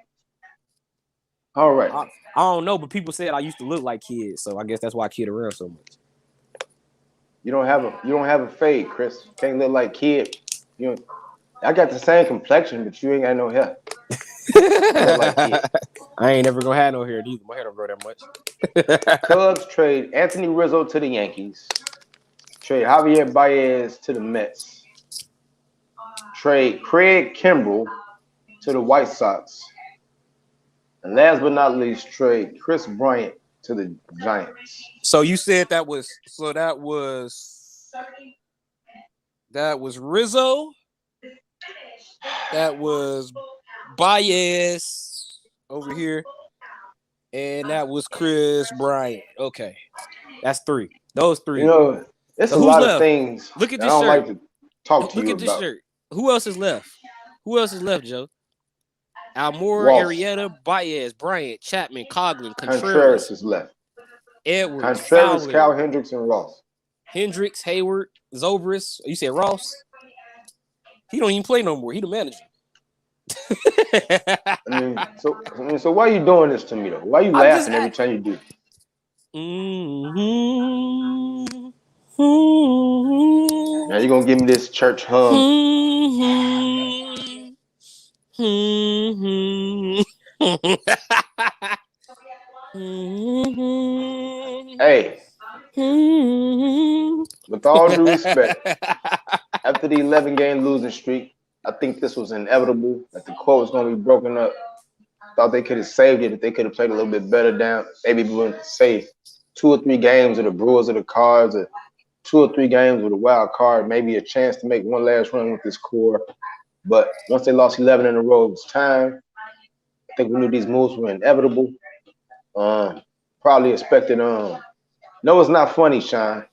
All right. I don't know, but people said I used to look like kids, so I guess that's why I kid around so much. You don't have a fade, Chris. You can't look like kid. I got the same complexion, but you ain't got no hair. I ain't never gonna have no hair either. My hair don't grow that much. Cubs trade Anthony Rizzo to the Yankees. Trade Javier Baez to the Mets. Trade Craig Kimbrell to the White Sox. And last but not least, trade Chris Bryant to the Giants. So you said that was Rizzo. That was Baez over here. And that was Chris Bryant. Okay. That's 3. Those 3. You know, it's a lot of things Look at this I don't shirt. like to talk to Look you at this about. shirt. Who else is left? Joe? Almora, Ross. Arrieta, Baez, Bryant, Chapman, Coughlin, Contreras is left. Edwards, Contreras, Fowler, Cal Hendricks, and Ross. Hayward, Zobrist. You said Ross? He don't even play no more. He the manager. So why are you doing this to me though? Why are you laughing every time you do? Now you're gonna give me this church hum. Hey, with all due respect, after the 11-game losing streak, I think this was inevitable, that the core was going to be broken up. Thought they could have saved it if they could have played a little bit better down. Maybe we went to save 2 or 3 games of the Brewers or the Cards, or 2 or 3 games with a wild card, maybe a chance to make one last run with this core. But once they lost 11 in a row, it was time. I think we knew these moves were inevitable. Probably expected. No, it's not funny, Sean.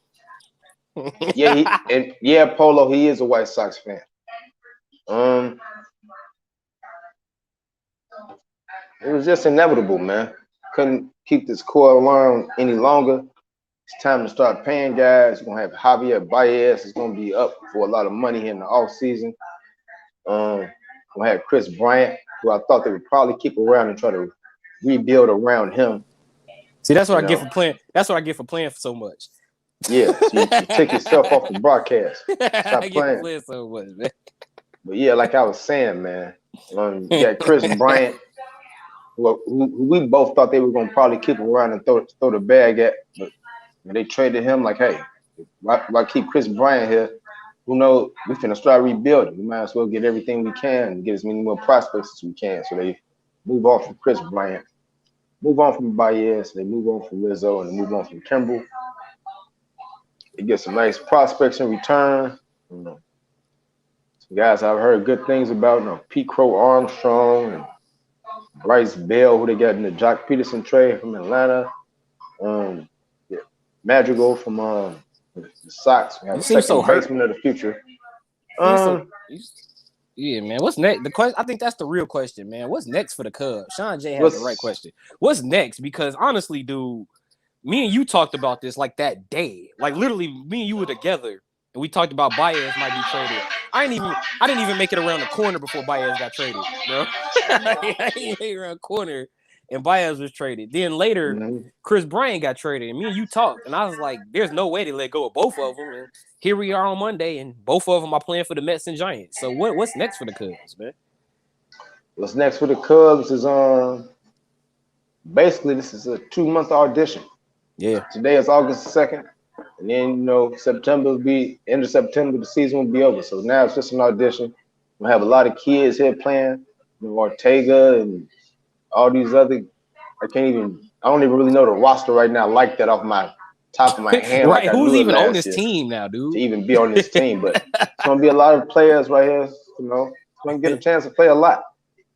Yeah, Polo, he is a White Sox fan. It was just inevitable, man. Couldn't keep this core around any longer. It's time to start paying guys. You're gonna have Javier Baez. It's gonna be up for a lot of money in the offseason. Gonna have Chris Bryant, who I thought they would probably keep around and try to rebuild around him. See, that's what I get for playing. That's what I get for playing for so much. Yeah, so you take yourself off the broadcast. Stop playing so much, man. But yeah, like I was saying, man, you got Chris Bryant, who we both thought they were gonna probably keep around and throw the bag at, but when they traded him, like, hey, why keep Chris Bryant here? Who knows? We finna start rebuilding. We might as well get everything we can and get as many more prospects as we can. So they move on from Chris Bryant, move on from Baez, they move on from Rizzo, and they move on from Kimbrell. They get some nice prospects in return. Some guys I've heard good things about, Pete Crow Armstrong and Bryce Bell, who they got in the Jock Peterson trade from Atlanta. Madrigal from the Sox. We have seem so hurt. Baseman of the future. Yeah, man. What's next? The question, I think that's the real question, man. What's next for the Cubs? Sean J has the right question. What's next? Because honestly, dude, me and you talked about this like that day. Like literally, me and you were together, and we talked about Baez might be traded. I didn't even make it around the corner before Baez got traded, bro. I didn't make it around the corner, and Baez was traded. Then later, Mm-hmm. Chris Bryant got traded, and me and you talked, and I was like, "There's no way they let go of both of them." And here we are on Monday, and both of them are playing for the Mets and Giants. So what's next for the Cubs, man? What's next for the Cubs is basically this is a 2-month audition. Yeah. Today is August 2nd, and then September will be end of September. The season will be over. So now it's just an audition. We'll have a lot of kids here playing. Ortega and all these other. I don't even really know the roster right now like that off my top of my hand. Right. Like Who's even on this year, team now, dude? to even be on this team, but it's gonna be a lot of players right here. Gonna get a chance to play a lot.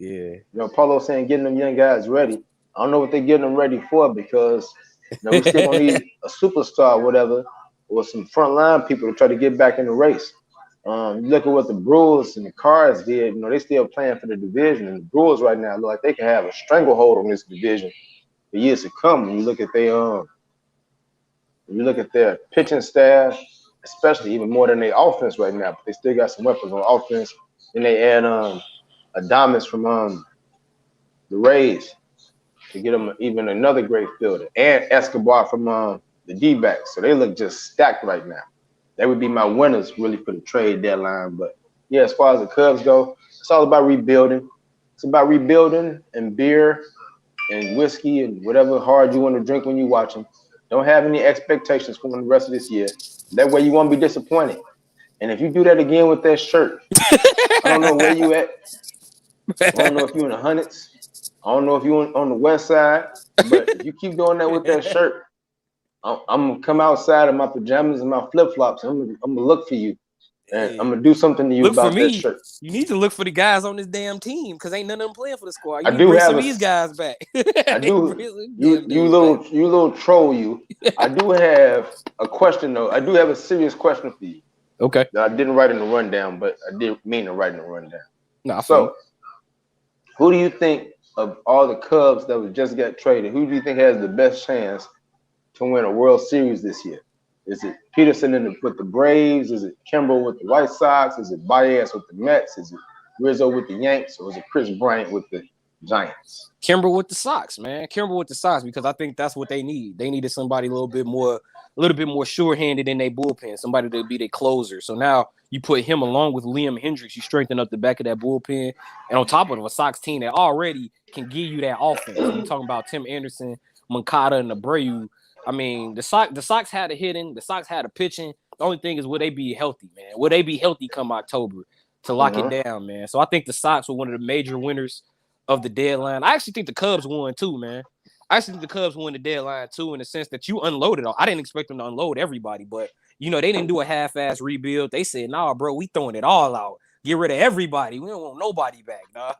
Yeah. Paulo saying getting them young guys ready. I don't know what they're getting them ready for because we still gonna need a superstar or whatever, or some front line people to try to get back in the race. You look at what the Brewers and the Cards did. They still playing for the division, and the Brewers right now look like they can have a stranglehold on this division for years to come. When you look at their pitching staff, especially even more than their offense right now, but they still got some weapons on offense. Then they add Adames from the Rays to get them even another great fielder, and Escobar from the D-backs. So they look just stacked right now. They would be my winners really for the trade deadline. But yeah, as far as the Cubs go, it's all about rebuilding. It's about rebuilding and beer and whiskey and whatever hard you want to drink when you watch them. Don't have any expectations for the rest of this year. That way you won't be disappointed. And if you do that again with that shirt, I don't know where you at. I don't know if you're in the hundreds. I don't know if you're on the west side. But if you keep doing that with that shirt, I'm gonna come outside in my pajamas and my flip flops. I'm gonna look for you, and I'm gonna do something to you about that shirt. You need to look for the guys on this damn team because ain't none of them playing for the squad. I do have some of these guys back. I do. You little troll. You. I do have a question though. I do have a serious question for you. Okay. That I didn't write in the rundown, but I did mean to write in the rundown. Nah, so, who do you think of all the Cubs that just got traded? Who do you think has the best chance to win a World Series this year? Is it Peterson with the Braves? Is it Kimbrel with the White Sox? Is it Baez with the Mets? Is it Rizzo with the Yanks? Or is it Chris Bryant with the Giants? Kimbrel with the Sox, man. Kimbrel with the Sox, because I think that's what they need. They needed somebody a little bit more sure-handed in their bullpen, somebody to be their closer. So now you put him along with Liam Hendricks, you strengthen up the back of that bullpen, and on top of a Sox team that already can give you that offense. You're talking about Tim Anderson, Moncada, and Abreu. I mean, the Sox had a hitting, the Sox had a pitching. The only thing is, will they be healthy, man? Will they be healthy come October to lock it down, man? So I think the Sox were one of the major winners of the deadline. I actually think the Cubs won too, man. I actually think the Cubs won the deadline too, in the sense that you unloaded all. I didn't expect them to unload everybody, but they didn't do a half-ass rebuild. They said, "Nah, bro, we throwing it all out. Get rid of everybody. We don't want nobody back, nah."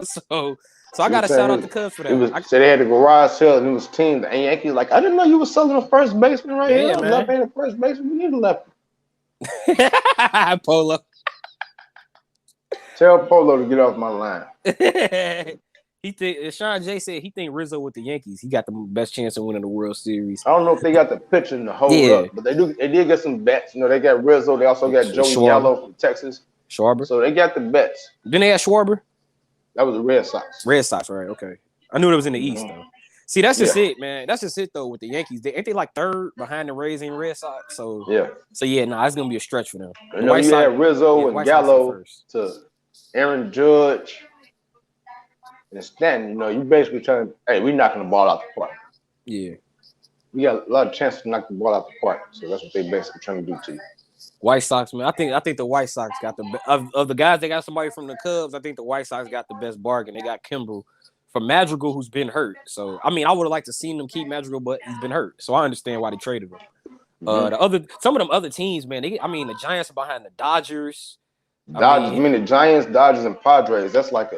So I got to shout out the Cubs for that. So they had the garage sale, and it was team. And Yankees like, I didn't know you were selling a first baseman right here. Man. Left handed first baseman. We need a left. Polo. Tell Polo to get off my line. Sean J said he think Rizzo with the Yankees, he got the best chance of winning the World Series. I don't know if they got the pitching to hold up, but they did get some bets. They got Rizzo. They also got Joey Gallo from Texas. Schwarber. So they got the bets. Then they had Schwarber. That was the Red Sox. Red Sox, right? Okay. I knew it was in the East though. See, that's just it, man. That's just it though with the Yankees. Ain't they like third behind the Rays and Red Sox? So it's gonna be a stretch for them. You had Rizzo and Gallo to Aaron Judge and Stanton. You basically trying. Hey, we knocking the ball out the park. Yeah, we got a lot of chances to knock the ball out the park. So that's what they basically trying to do to you. White Sox, man. I think the White Sox got of the guys. They got somebody from the Cubs. I think the White Sox got the best bargain. They got Kimbrel from Madrigal, who's been hurt. So I mean, I would have liked to seen them keep Madrigal, but he's been hurt. So I understand why they traded him. Some of them other teams, man. The Giants are behind the Dodgers. The Giants, Dodgers, and Padres. That's like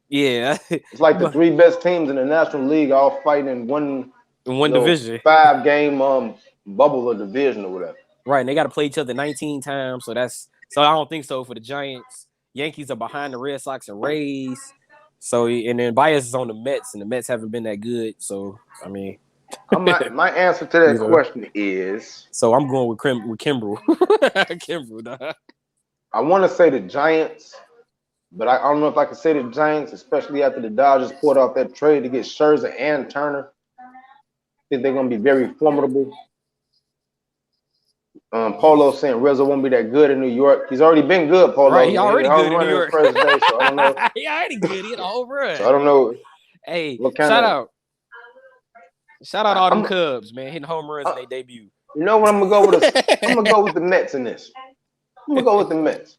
it's like the three best teams in the National League all fighting in one division, 5-game bubble or division or whatever. Right, and they got to play each other 19 times. So I don't think so for the Giants. Yankees are behind the Red Sox and Rays. So and then Baez is on the Mets, and the Mets haven't been that good. So I mean, my answer to that question is. So I'm going with Kimbrel. Kimbrel, dog. I want to say the Giants, But I don't know if I can say the Giants, especially after the Dodgers pulled off that trade to get Scherzer and Turner. I think they're going to be very formidable. Polo saying Rizzo won't be that good in New York. He's already been good, Polo. Right, he already good in New York. First day, so I don't know. He already good. He had a whole run. So I don't know. Hey, shout out all them Cubs, man, hitting home runs in their debut. You know what I'm gonna go with? I'm gonna go with the Mets in this. I'm gonna go with the Mets.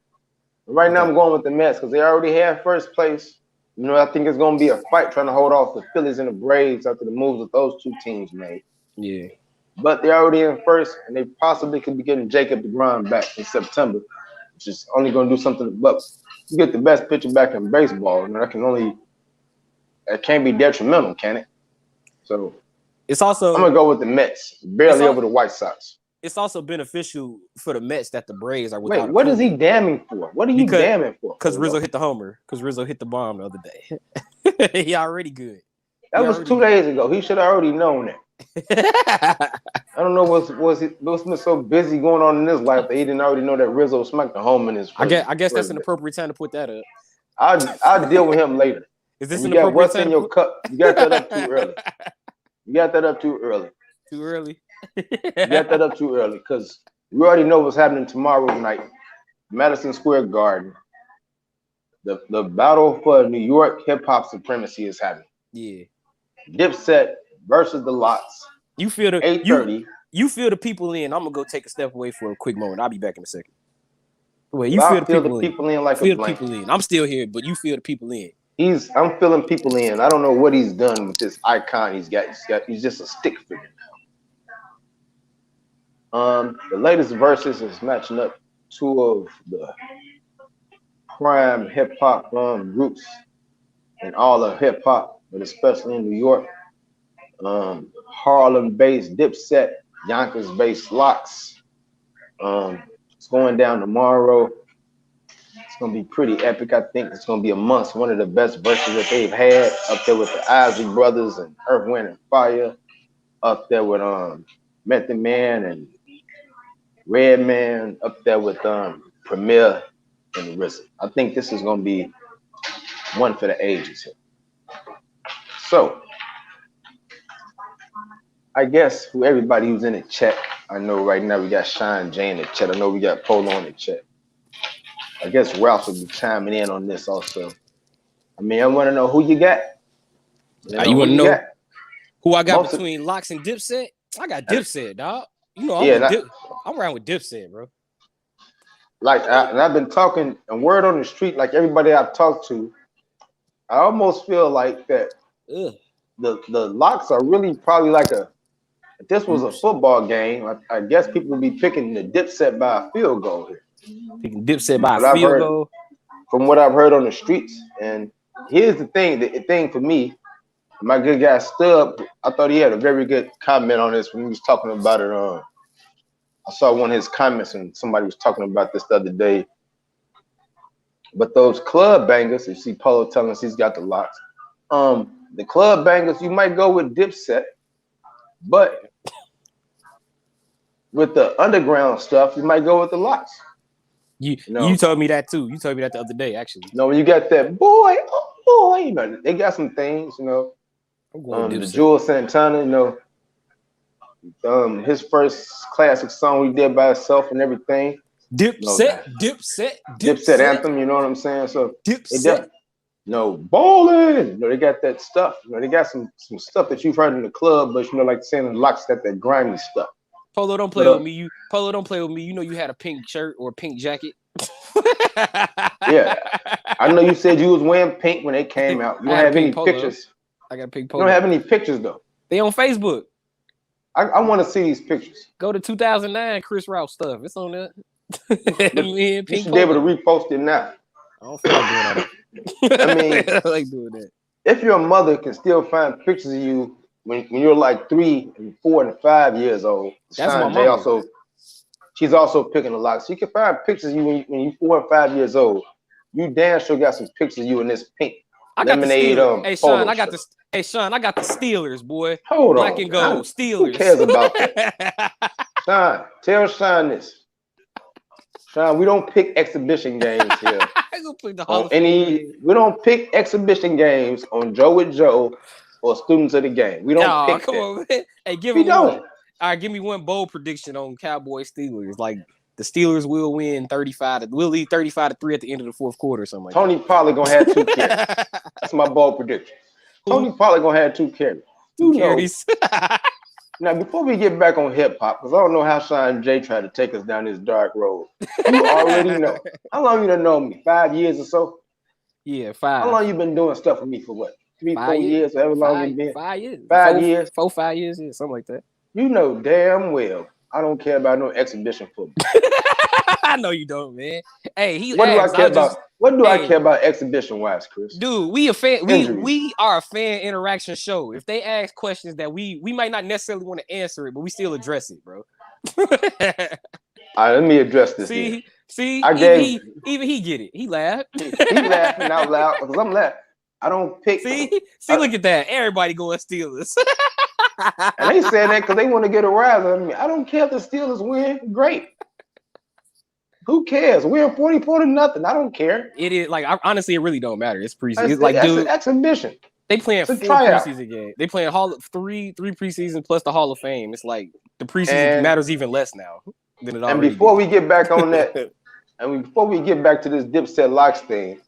Right now, I'm going with the Mets because they already have first place. You know, I think it's gonna be a fight trying to hold off the Phillies and the Braves after the moves that those two teams made. Yeah. But they're already in first, and they possibly could be getting Jacob deGrom back in September, which is only going to do something. But you get the best pitcher back in baseball, and that can't be detrimental, can it? So it's also I'm gonna go with the Mets, barely over the White Sox. It's also beneficial for the Mets that the Braves are without. Wait, what is he damning for? What are you damning for? Because Rizzo hit the homer. Because Rizzo hit the bomb the other day. He already good. That was 2 days ago. He should have already known that. I don't know what's been so busy going on in his life that he didn't already know that Rizzo smacked the home in his first. I guess that's an appropriate time to put that up. I'll deal with him later. Is this you an got appropriate what's time in your cup? You got that up too early. You got that up too early. Too early. You got that up too early because we already know what's happening tomorrow night. Madison Square Garden. The battle for New York hip hop supremacy is happening. Yeah. Dipset versus the Lots. You feel the 8:30. You feel the people in. I'm gonna go take a step away for a quick moment. I'll be back in a second. Wait, you feel the people in like feel a blanket. the people in. I'm still here, but you feel the people in. I'm feeling people in. I don't know what he's done with this icon he's got. He's just a stick figure now. The latest verses is matching up two of the prime hip hop groups in all of hip hop, but especially in New York. Harlem-based Dipset, Yonkers-based Locks. It's going down tomorrow. It's gonna be pretty epic. I think it's gonna be amongst one of the best verses that they've had, up there with the Isley Brothers and Earth, Wind and Fire, up there with Method Man and Redman, up there with Premier and RZA. I think this is gonna be one for the ages here. So I guess who everybody who's in the chat, I know right now we got Sean J in the chat. I know we got Polo in the chat. I guess Rouse will be chiming in on this also. I mean, I want to know who you got. You want to know who I got between Locks and Dipset? I got Dipset, dog. You know, I'm around with Dipset, bro. Like, and I've been talking and word on the street, like everybody I've talked to, I almost feel like that the Locks are really probably like if this was a football game, I guess people would be picking the Dipset by a field goal here. Picking Dipset by a field goal? From what I've heard on the streets. And here's the thing for me, my good guy Stubb, I thought he had a very good comment on this when he was talking about it. I saw one of his comments and somebody was talking about this the other day. But those club bangers, you see Polo telling us he's got the Locks. The club bangers, you might go with Dipset, but with the underground stuff, you might go with the Locks. You told me that too. You told me that the other day, actually. No, when you got that boy, you know, they got some things, you know. The Jules Santana, you know, his first classic song he did by himself and everything. Dipset anthem, you know what I'm saying? So Dipset. Ballin'. You know, they got that stuff. You know, they got some stuff that you've heard in the club, but you know, like saying the Locks got that grimy stuff. Polo, don't play with me. Polo, don't play with me. You know you had a pink shirt or a pink jacket. Yeah. I know you said you was wearing pink when they came out. You don't have any pictures. I got a pink polo. You don't have any pictures, though. They on Facebook. I want to see these pictures. Go to 2009 Chris Rouse stuff. It's on there. You should be able to repost it now. I don't feel like doing that. I mean, I don't like doing that. If your mother can still find pictures of you when you're like 3 and 4 and 5 years old, that's my mom. She's also picking a lot. So you can find pictures of you when you're 4 and 5 years old. You damn sure got some pictures of you in this pink lemonade. Hey Sean, I got the Steelers, boy. Hold Black on. and gold. Steelers. Who cares about that? Sean, tell Sean this. Sean, we don't pick exhibition games here. I gonna pick the Hall of Fame. We don't pick exhibition games on Joe with Joe or students of the game. We don't pick come that. on, man. Hey, give We me don't. one. All right, give me one bold prediction on Cowboys Steelers. Like the Steelers will win 35. We'll lead 35-3 at the end of the fourth quarter or something like Tony Pollard gonna have 2 carries. That's my bold prediction. Tony Pollard gonna have 2 carries. Two carries. Now, before we get back on hip hop, because I don't know how Sean J tried to take us down this dark road. You already know. How long you done know me? 5 years or so? Yeah, 5. How long you been doing stuff with me for what? 3, 4 years, however long you been? 5 years. 5 years. 4, 5 years, yeah, something like that. You know damn well I don't care about no exhibition football. I know you don't, man. Hey, What do I care about? What do I care about exhibition wise, Chris? Dude, we are a fan interaction show. If they ask questions that we might not necessarily want to answer it, but we still address it, bro. All right, let me address this. See, even he get it. He laughed. He laughing out loud because I'm laughing. I don't pick. See, look at that. Everybody going Steelers. And they said that because they want to get a rise out of me. I don't care if the Steelers win. Great. Who cares? We're 44-0. I don't care. It is like honestly, it really don't matter. It's preseason. It's like dude, an exhibition. They playing 4 preseason games. They playing three preseason plus the Hall of Fame. It's like the preseason matters even less now than it already. And before did. we get back on that, and before we get back to this Dipset Locks thing,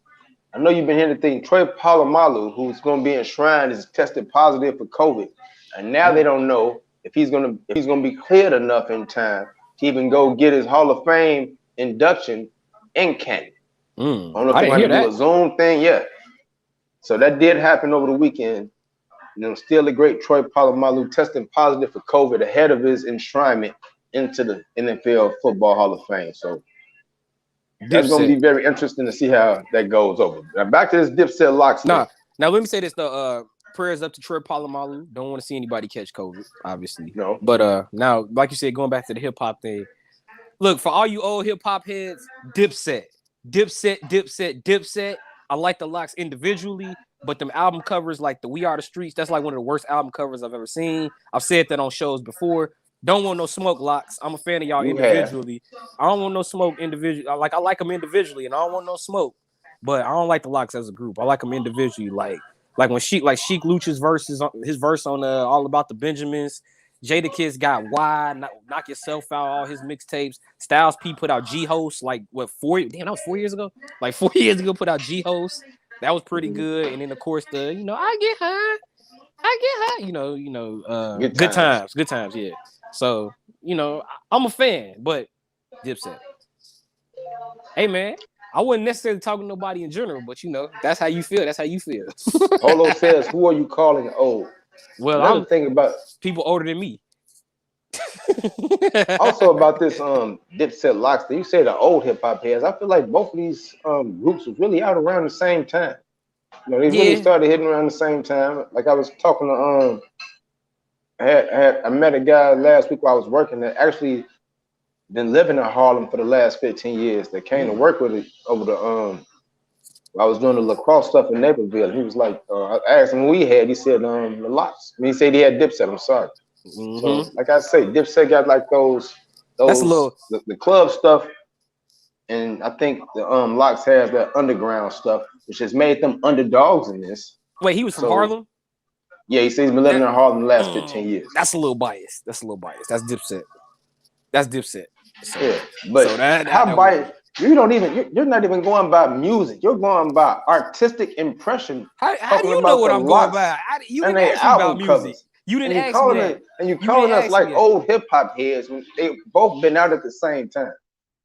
I know you've been hearing the thing. Troy Polamalu, who's going to be enshrined, is tested positive for COVID, and now they don't know if he's going to be cleared enough in time to even go get his Hall of Fame induction in Canton. I don't know if they're going to do a Zoom thing yet. So that did happen over the weekend. You know, still the great Troy Polamalu testing positive for COVID ahead of his enshrinement into the NFL Football Hall of Fame. So that's going to be very interesting to see how that goes over. Now back to this Dipset Locks. Now let me say this: the prayers up to Troy Polamalu. Don't want to see anybody catch COVID, obviously. No. But now, like you said, going back to the hip hop thing. Look, for all you old hip hop heads, Dipset. I like the Locks individually, but them album covers like the We Are the Streets, that's like one of the worst album covers I've ever seen. I've said that on shows before. Don't want no smoke, Locks. I'm a fan of y'all individually. I don't want no smoke individually. I like them individually, and I don't want no smoke. But I don't like the Locks as a group. I like them individually. Like when Sheik Luch's his verse on All About the Benjamins. Jada Kids got Why, Knock Yourself Out, all his mixtapes. Styles P put out G-Host, like what, 4? Damn, that was 4 years ago? Like 4 years ago, put out G-Host. That was pretty good. And then, of course, I get high. Good times, yeah. So, I'm a fan, but Dipset. Hey, man, I wasn't necessarily talking to nobody in general, but, that's how you feel. That's how you feel. Polo says, who are you calling old? Well, I'm thinking about people older than me. Also about this Dipset Locks thing. You say the old hip hop heads. I feel like both of these groups was really out around the same time. They really started hitting around the same time. Like I was talking to I met a guy last week while I was working that actually been living in Harlem for the last 15 years. That came to work with it over the I was doing the lacrosse stuff in Naperville. He was like, I asked him what he had. He said, the Locks. I mean, he said he had Dipset. I'm sorry. So, like I say, Dipset got like those that's a little the club stuff, and I think the Locks has that underground stuff, which has made them underdogs in this. Wait, he was from Harlem? Yeah, he says he's been living in Harlem the last 15 years. That's a little biased. That's Dipset. So, yeah, but how biased? You're not even going by music. You're going by artistic impression. How do you know what I'm going by? You didn't ask me about music. Covers. You didn't ask me that. And you're calling us like old hip hop heads when they both been out at the same time.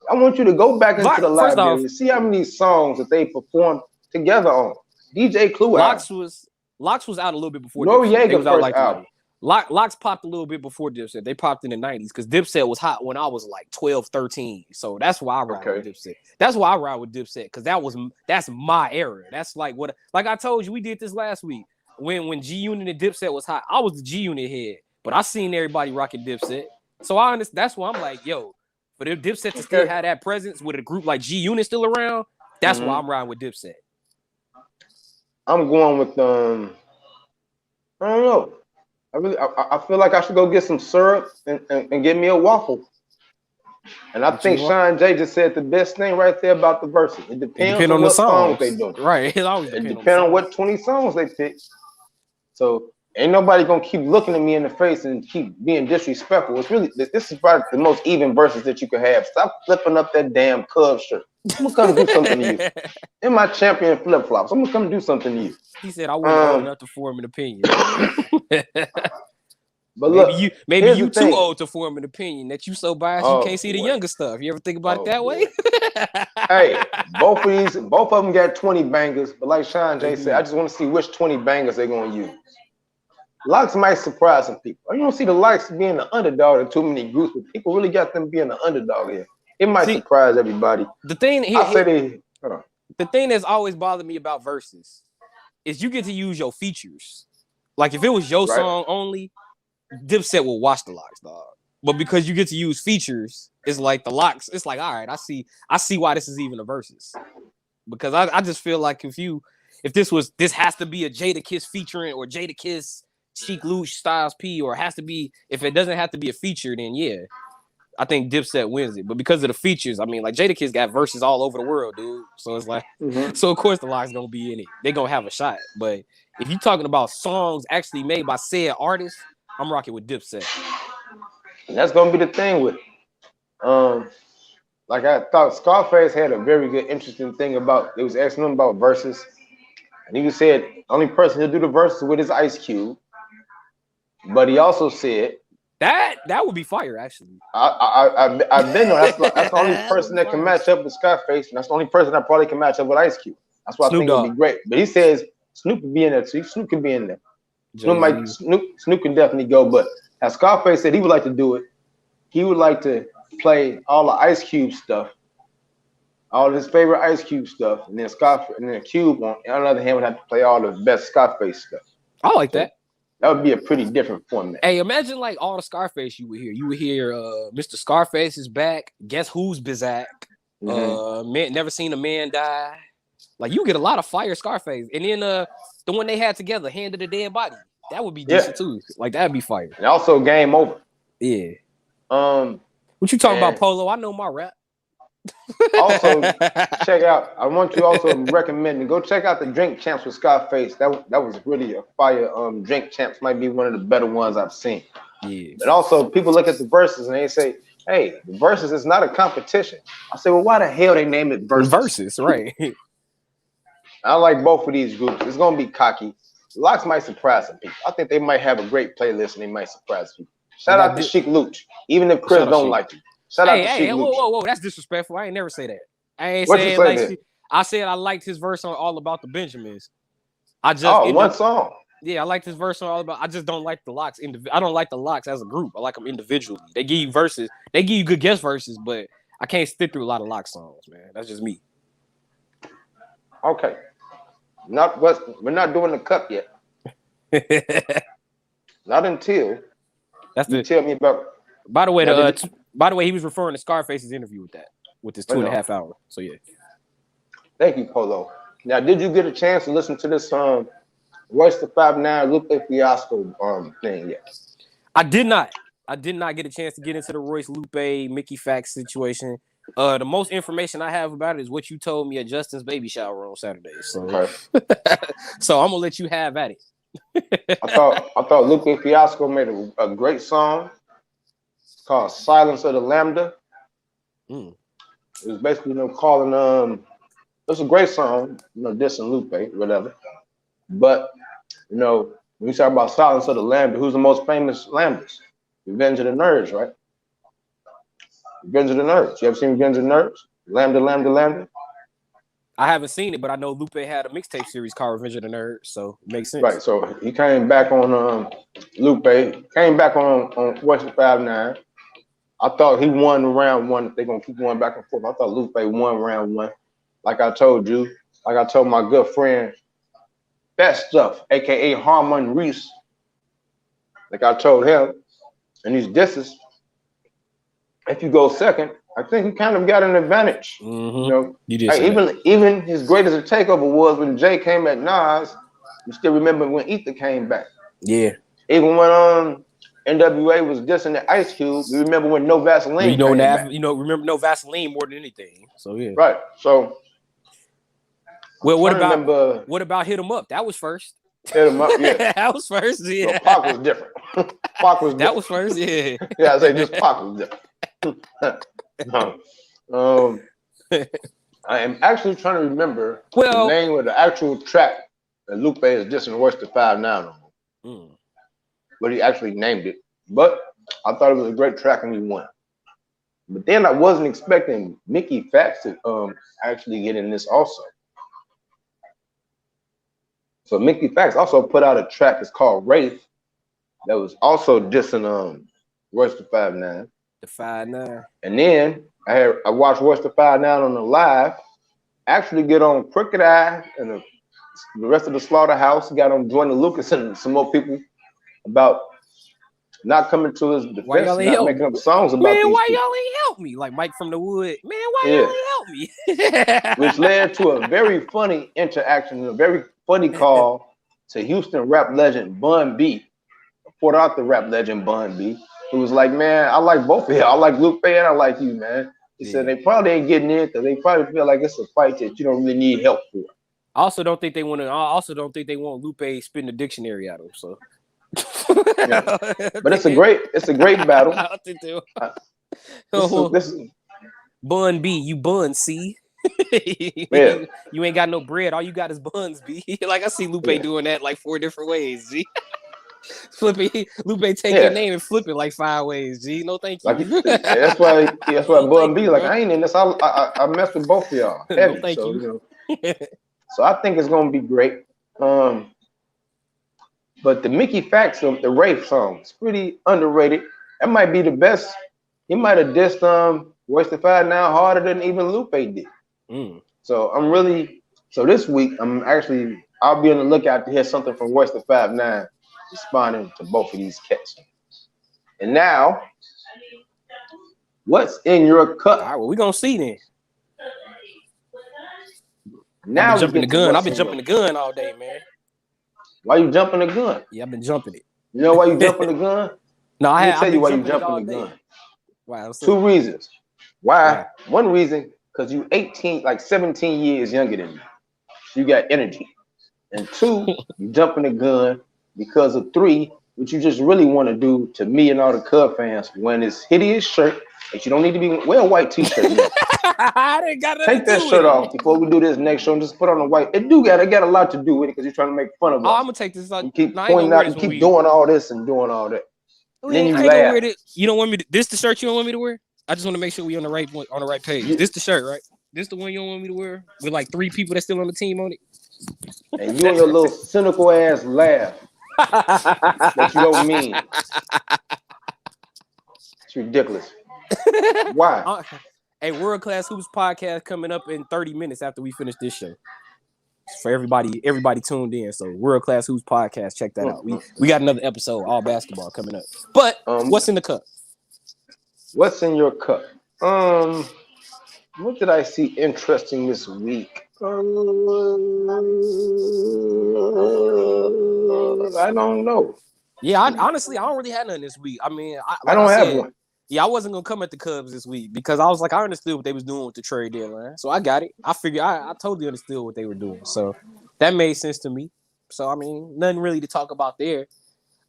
I want you to go back into the library and see how many songs that they performed together on. DJ Clue. Locks was out a little bit before. Noriega first album. Locks popped a little bit before Dipset. They popped in the 90s because Dipset was hot when I was like 12, 13. So that's why I ride with Dipset. That's why I ride with Dipset because that's my era. That's like I told you, we did this last week. When G Unit and Dipset was hot, I was the G Unit head, but I seen everybody rocking Dipset. So I understand. That's why I'm like, yo, for the Dipset to still have that presence with a group like G Unit still around, that's why I'm riding with Dipset. I'm going with I don't know. I feel like I should go get some syrup and get me a waffle. And I think Sean J just said the best thing right there about the verses. It depends on the what songs they do. Right. It always depends on what 20 songs they pick. So ain't nobody gonna keep looking at me in the face and keep being disrespectful. It's really this is probably the most even verses that you could have. Stop flipping up that damn Cubs shirt. I'm gonna come do something to you. In my champion flip flops, I'm gonna come do something to you. He said I wasn't old enough to form an opinion. But look, maybe you too old to form an opinion that you so biased you can't see the younger stuff. You ever think about it that way? Hey, both of them got 20 bangers, but like Sean J said, I just want to see which 20 bangers they're gonna use. Locks might surprise some people. You don't see the Locks being the underdog in too many groups, but people really got them being the underdog here. It might surprise everybody. The thing the thing that's always bothered me about verses is you get to use your features. Like if it was your song only, Dipset will watch the Locks, dog. But because you get to use features, it's like the Locks. It's like, all right, I see why this is even a versus. Because I just feel like if this has to be a Jadakiss featuring or Jadakiss, Sheek Louch, Styles P, or it has to be, if it doesn't have to be a feature, then yeah, I think Dipset wins it. But because of the features, I mean, like Jadakiss got verses all over the world, dude. So it's like, so of course the Locks gonna be in it. They gonna have a shot. But if you're talking about songs actually made by said artists, I'm rocking with Dipset. And that's gonna be the thing with like I thought Scarface had a very good, interesting thing about. They was asking him about verses, and he said the only person he'll do the verses with is Ice Cube. But he also said that would be fire. Actually, I've been there. That's the only person that can match up with Scarface, and that's the only person that probably can match up with Ice Cube. That's why I think it'd be great. But he says Snoop could be in there too. Snoop could be in there. Snoop can definitely go, but as Scarface said, he would like to do it. He would like to play all the Ice Cube stuff, all his favorite Ice Cube stuff, and then Cube on the other hand would have to play all the best Scarface stuff. I like that. That would be a pretty different format. Hey, imagine like all the Scarface you would hear. You would hear Mr. Scarface is back. Guess who's Bizak? Man, never seen a man die. Like you get a lot of fire Scarface, and then the one they had together, Hand of the Dead Body. That would be decent too. Like that'd be fire. And also Game Over. Yeah. What you talking about, Polo? I know my rap. Also, check out. I want you also to recommend to go check out the Drink Champs with Scarface. That was really a fire. Drink Champs might be one of the better ones I've seen. Yeah. But also, people look at the verses and they say, "Hey, the verses is not a competition." I say, "Well, why the hell they name it verses?" Verses, right? I like both of these groups. It's gonna be cocky. Locks might surprise some people. I think they might have a great playlist and they might surprise people. Shout out to Sheek Louch, even if Chris don't like you. Shout out to Sheek Louch. Whoa, that's disrespectful. I ain't never say that. I ain't saying like I said I liked his verse on All About the Benjamins. One song. Yeah, I liked his verse on All About. I just don't like the Locks. I don't like the Locks as a group. I like them individually. They give you verses. They give you good guest verses, but I can't sit through a lot of Locks songs, man. That's just me. Okay. We're not doing the cup yet. Not until you tell me about. By the way, he was referring to Scarface's interview with this 2.5 hours. So yeah. Thank you, Polo. Now, did you get a chance to listen to this Royce the 5'9" Lupe Fiasco thing yet? I did not. I did not get a chance to get into the Royce Lupe Mickey Factz situation. The most information I have about it is what you told me at Justin's baby shower on Saturday. So, so I'm gonna let you have at it. I thought Lupe Fiasco made a great song called "Silence of the Lambda." It was basically calling it was a great song, dissing Lupe, whatever. But when you talk about "Silence of the Lambda," who's the most famous Lambdas? Revenge of the Nerds, right? Revenge of the Nerds. You ever seen Revenge of the Nerds? Lambda, Lambda, Lambda. I haven't seen it, but I know Lupe had a mixtape series called Revenge of the Nerds, so it makes sense. Right. So he came back on Lupe, came back on Royce the 5'9". I thought he won round one. If they're gonna keep going back and forth, I thought Lupe won round one. Like I told you, like I told my good friend, Best Stuff, aka Harmon Reese. Like I told him, and these disses. If you go second, I think he kind of got an advantage. You did. Even his greatest takeover was when Jay came at Nas. You still remember when Ether came back? Yeah. Even when NWA was dissing the Ice Cube. You remember when No Vaseline came back? Remember No Vaseline more than anything. So yeah. Right. So well, what about Hit 'Em Up? That was first. Hit 'Em Up, yeah. That was first, yeah. So Pac was different. Pac was different. That was first, yeah. Yeah, I say just Pac was different. I am actually trying to remember the name of the actual track that Lupe is dissing Royce the 5'9" on. But he actually named it. But I thought it was a great track and he won. But then I wasn't expecting Mickey Factz to actually get in this also. So Mickey Factz also put out a track that's called Wraith that was also dissing Royce the 5'9". The 5'9". And then I watched Royce the 5'9" on the live, actually get on Crooked Eye and the rest of the Slaughterhouse, got on Joyner Lucas and some more people about not coming to his defense, not making up songs about man, these why people. y'all ain't help me? Like Mike from the Wood. Man, why y'all ain't help me? Which led to a very funny interaction, a very funny call to Houston rap legend Bun B, Port Arthur rap legend Bun B, who was like, man, I like both of y'all. I like Lupe and I like you, man. He said they probably ain't getting in because they probably feel like it's a fight that you don't really need help for. I also don't think they want Lupe spitting the dictionary at him. So, yeah. But it's a great battle. I don't think they Bun B, you bun C. Yeah. You ain't got no bread. All you got is buns, B. Like I see Lupe doing that like 4 different ways, G. Lupe take your name and flip it like 5 ways, G. No, thank you. Like, that's why Bun B like, I ain't in this. I messed with both of y'all. Heavy, no, thank you. So I think it's gonna be great. But the Mickey Factz of the Wraith song is pretty underrated. That might be the best. He might have dissed Royce the 5'9" harder than even Lupe did. So this week I'll be on the lookout to hear something from Royce the 5'9" responding to both of these cats. And now, what's in your cup? All right, well, we're gonna see then. Now I've been jumping the gun. I've been jumping the gun all day, man. Why you jumping the gun? Yeah, I've been jumping it. You know why you jumping the gun? No, I'll tell you why you jumping the gun. Wow. 2 reasons. Why? One reason, because you 17 years younger than me. You got energy. And 2, you jumping the gun because of 3, what you just really want to do to me and all the Cub fans when this hideous shirt that you don't need to be wear a white t-shirt. I didn't got Take that shirt off before we do this next show and just put on a white. It got a lot to do with it because you're trying to make fun of us. Oh, I'm gonna take this. You keep pointing out, you keep doing all this and doing all that. Then you laugh. You don't want me to. This the shirt you don't want me to wear? I just want to make sure we on the right page. This the shirt, right? This the one you don't want me to wear with like 3 people that's still on the team on it. And you and your little cynical ass laugh that you don't mean. It's ridiculous. Why? A World Class Hoops podcast coming up in 30 minutes after we finish this show. For everybody tuned in. So World Class Hoops podcast, check that out. We got another episode, all basketball coming up. But what's in the cup? What's in your cup? What did I see interesting this week? I don't know. Yeah, honestly, I don't really have nothing this week. I mean, I don't have one. Yeah, I wasn't gonna come at the Cubs this week because I was like, I understood what they was doing with the trade deadline, so I got it. I figured I totally understood what they were doing, so that made sense to me. So I mean, nothing really to talk about there.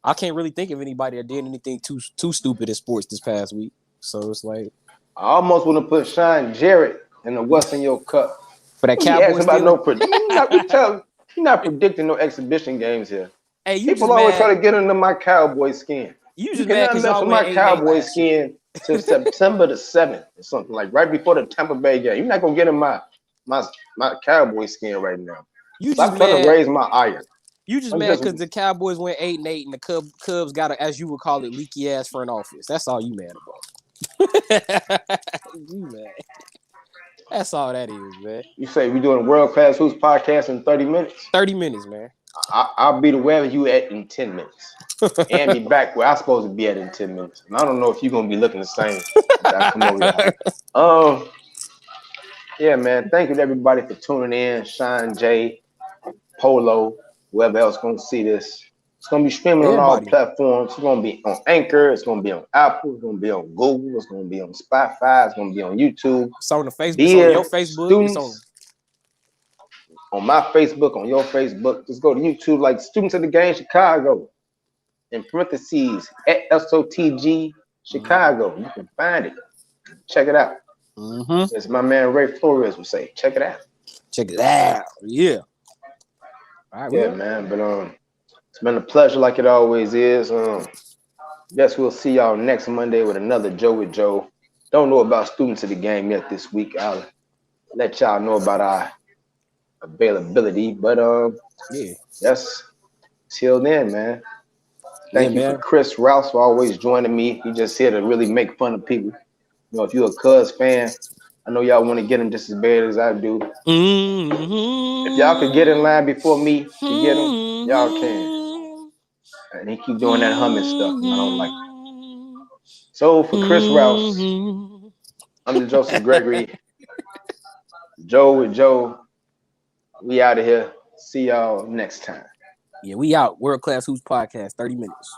I can't really think of anybody that did anything too stupid in sports this past week. So it's like I almost want to put Sean Jarrett in the what's in your cup for that Cowboys. You're not predicting no exhibition games here. Hey, people always try to get under my Cowboy skin. You just mad because y'all my Cowboy skin till September the 7th or something, like right before the Tampa Bay game. You're not gonna get in my Cowboy skin right now. I'm trying to raise my iron. You just mad because the Cowboys went 8-8 and the Cubs got a, as you would call it, leaky ass front office. That's all you mad about. You mad. That's all that is, man. You say we doing a World Class Hoops podcast in 30 minutes? 30 minutes, man. I'll be wherever you at in 10 minutes. And be back where I'm supposed to be at in 10 minutes. And I don't know if you're gonna be looking the same. I come over here. Yeah, man. Thank you to everybody for tuning in. Sean J, Polo, whoever else gonna see this. It's gonna be streaming on all Everybody. platforms. It's gonna be on Anchor. It's gonna be on Apple. It's gonna be on Google. It's gonna be on Spotify. It's gonna be on YouTube. It's on the Facebook. It's on your Dear Facebook. It's students, on my Facebook, on your Facebook, just go to YouTube, like Students of the Game Chicago. In parentheses, at SOTG Chicago. You can find it. Check it out. Mm-hmm. As my man Ray Flores would say, check it out. Check it out. Yeah. All right, Yeah, man. But it's been a pleasure, like it always is. Guess we'll see y'all next Monday with another Joe with Joe. Don't know about Students of the Game yet this week. I'll let y'all know about our availability. But yeah. Yes. Till then, man. Thank you for Chris Rouse for always joining me. He just here to really make fun of people. You know, if you're a Cuz fan, I know y'all want to get him just as bad as I do. Mm-hmm. If y'all could get in line before me to get him, y'all can. And he keep doing that humming stuff, and I don't like it. So for Chris Rouse, I'm the Joseph Gregory. Joe with Joe. We out of here. See y'all next time. Yeah, we out. World Class Hoops Podcast, 30 minutes.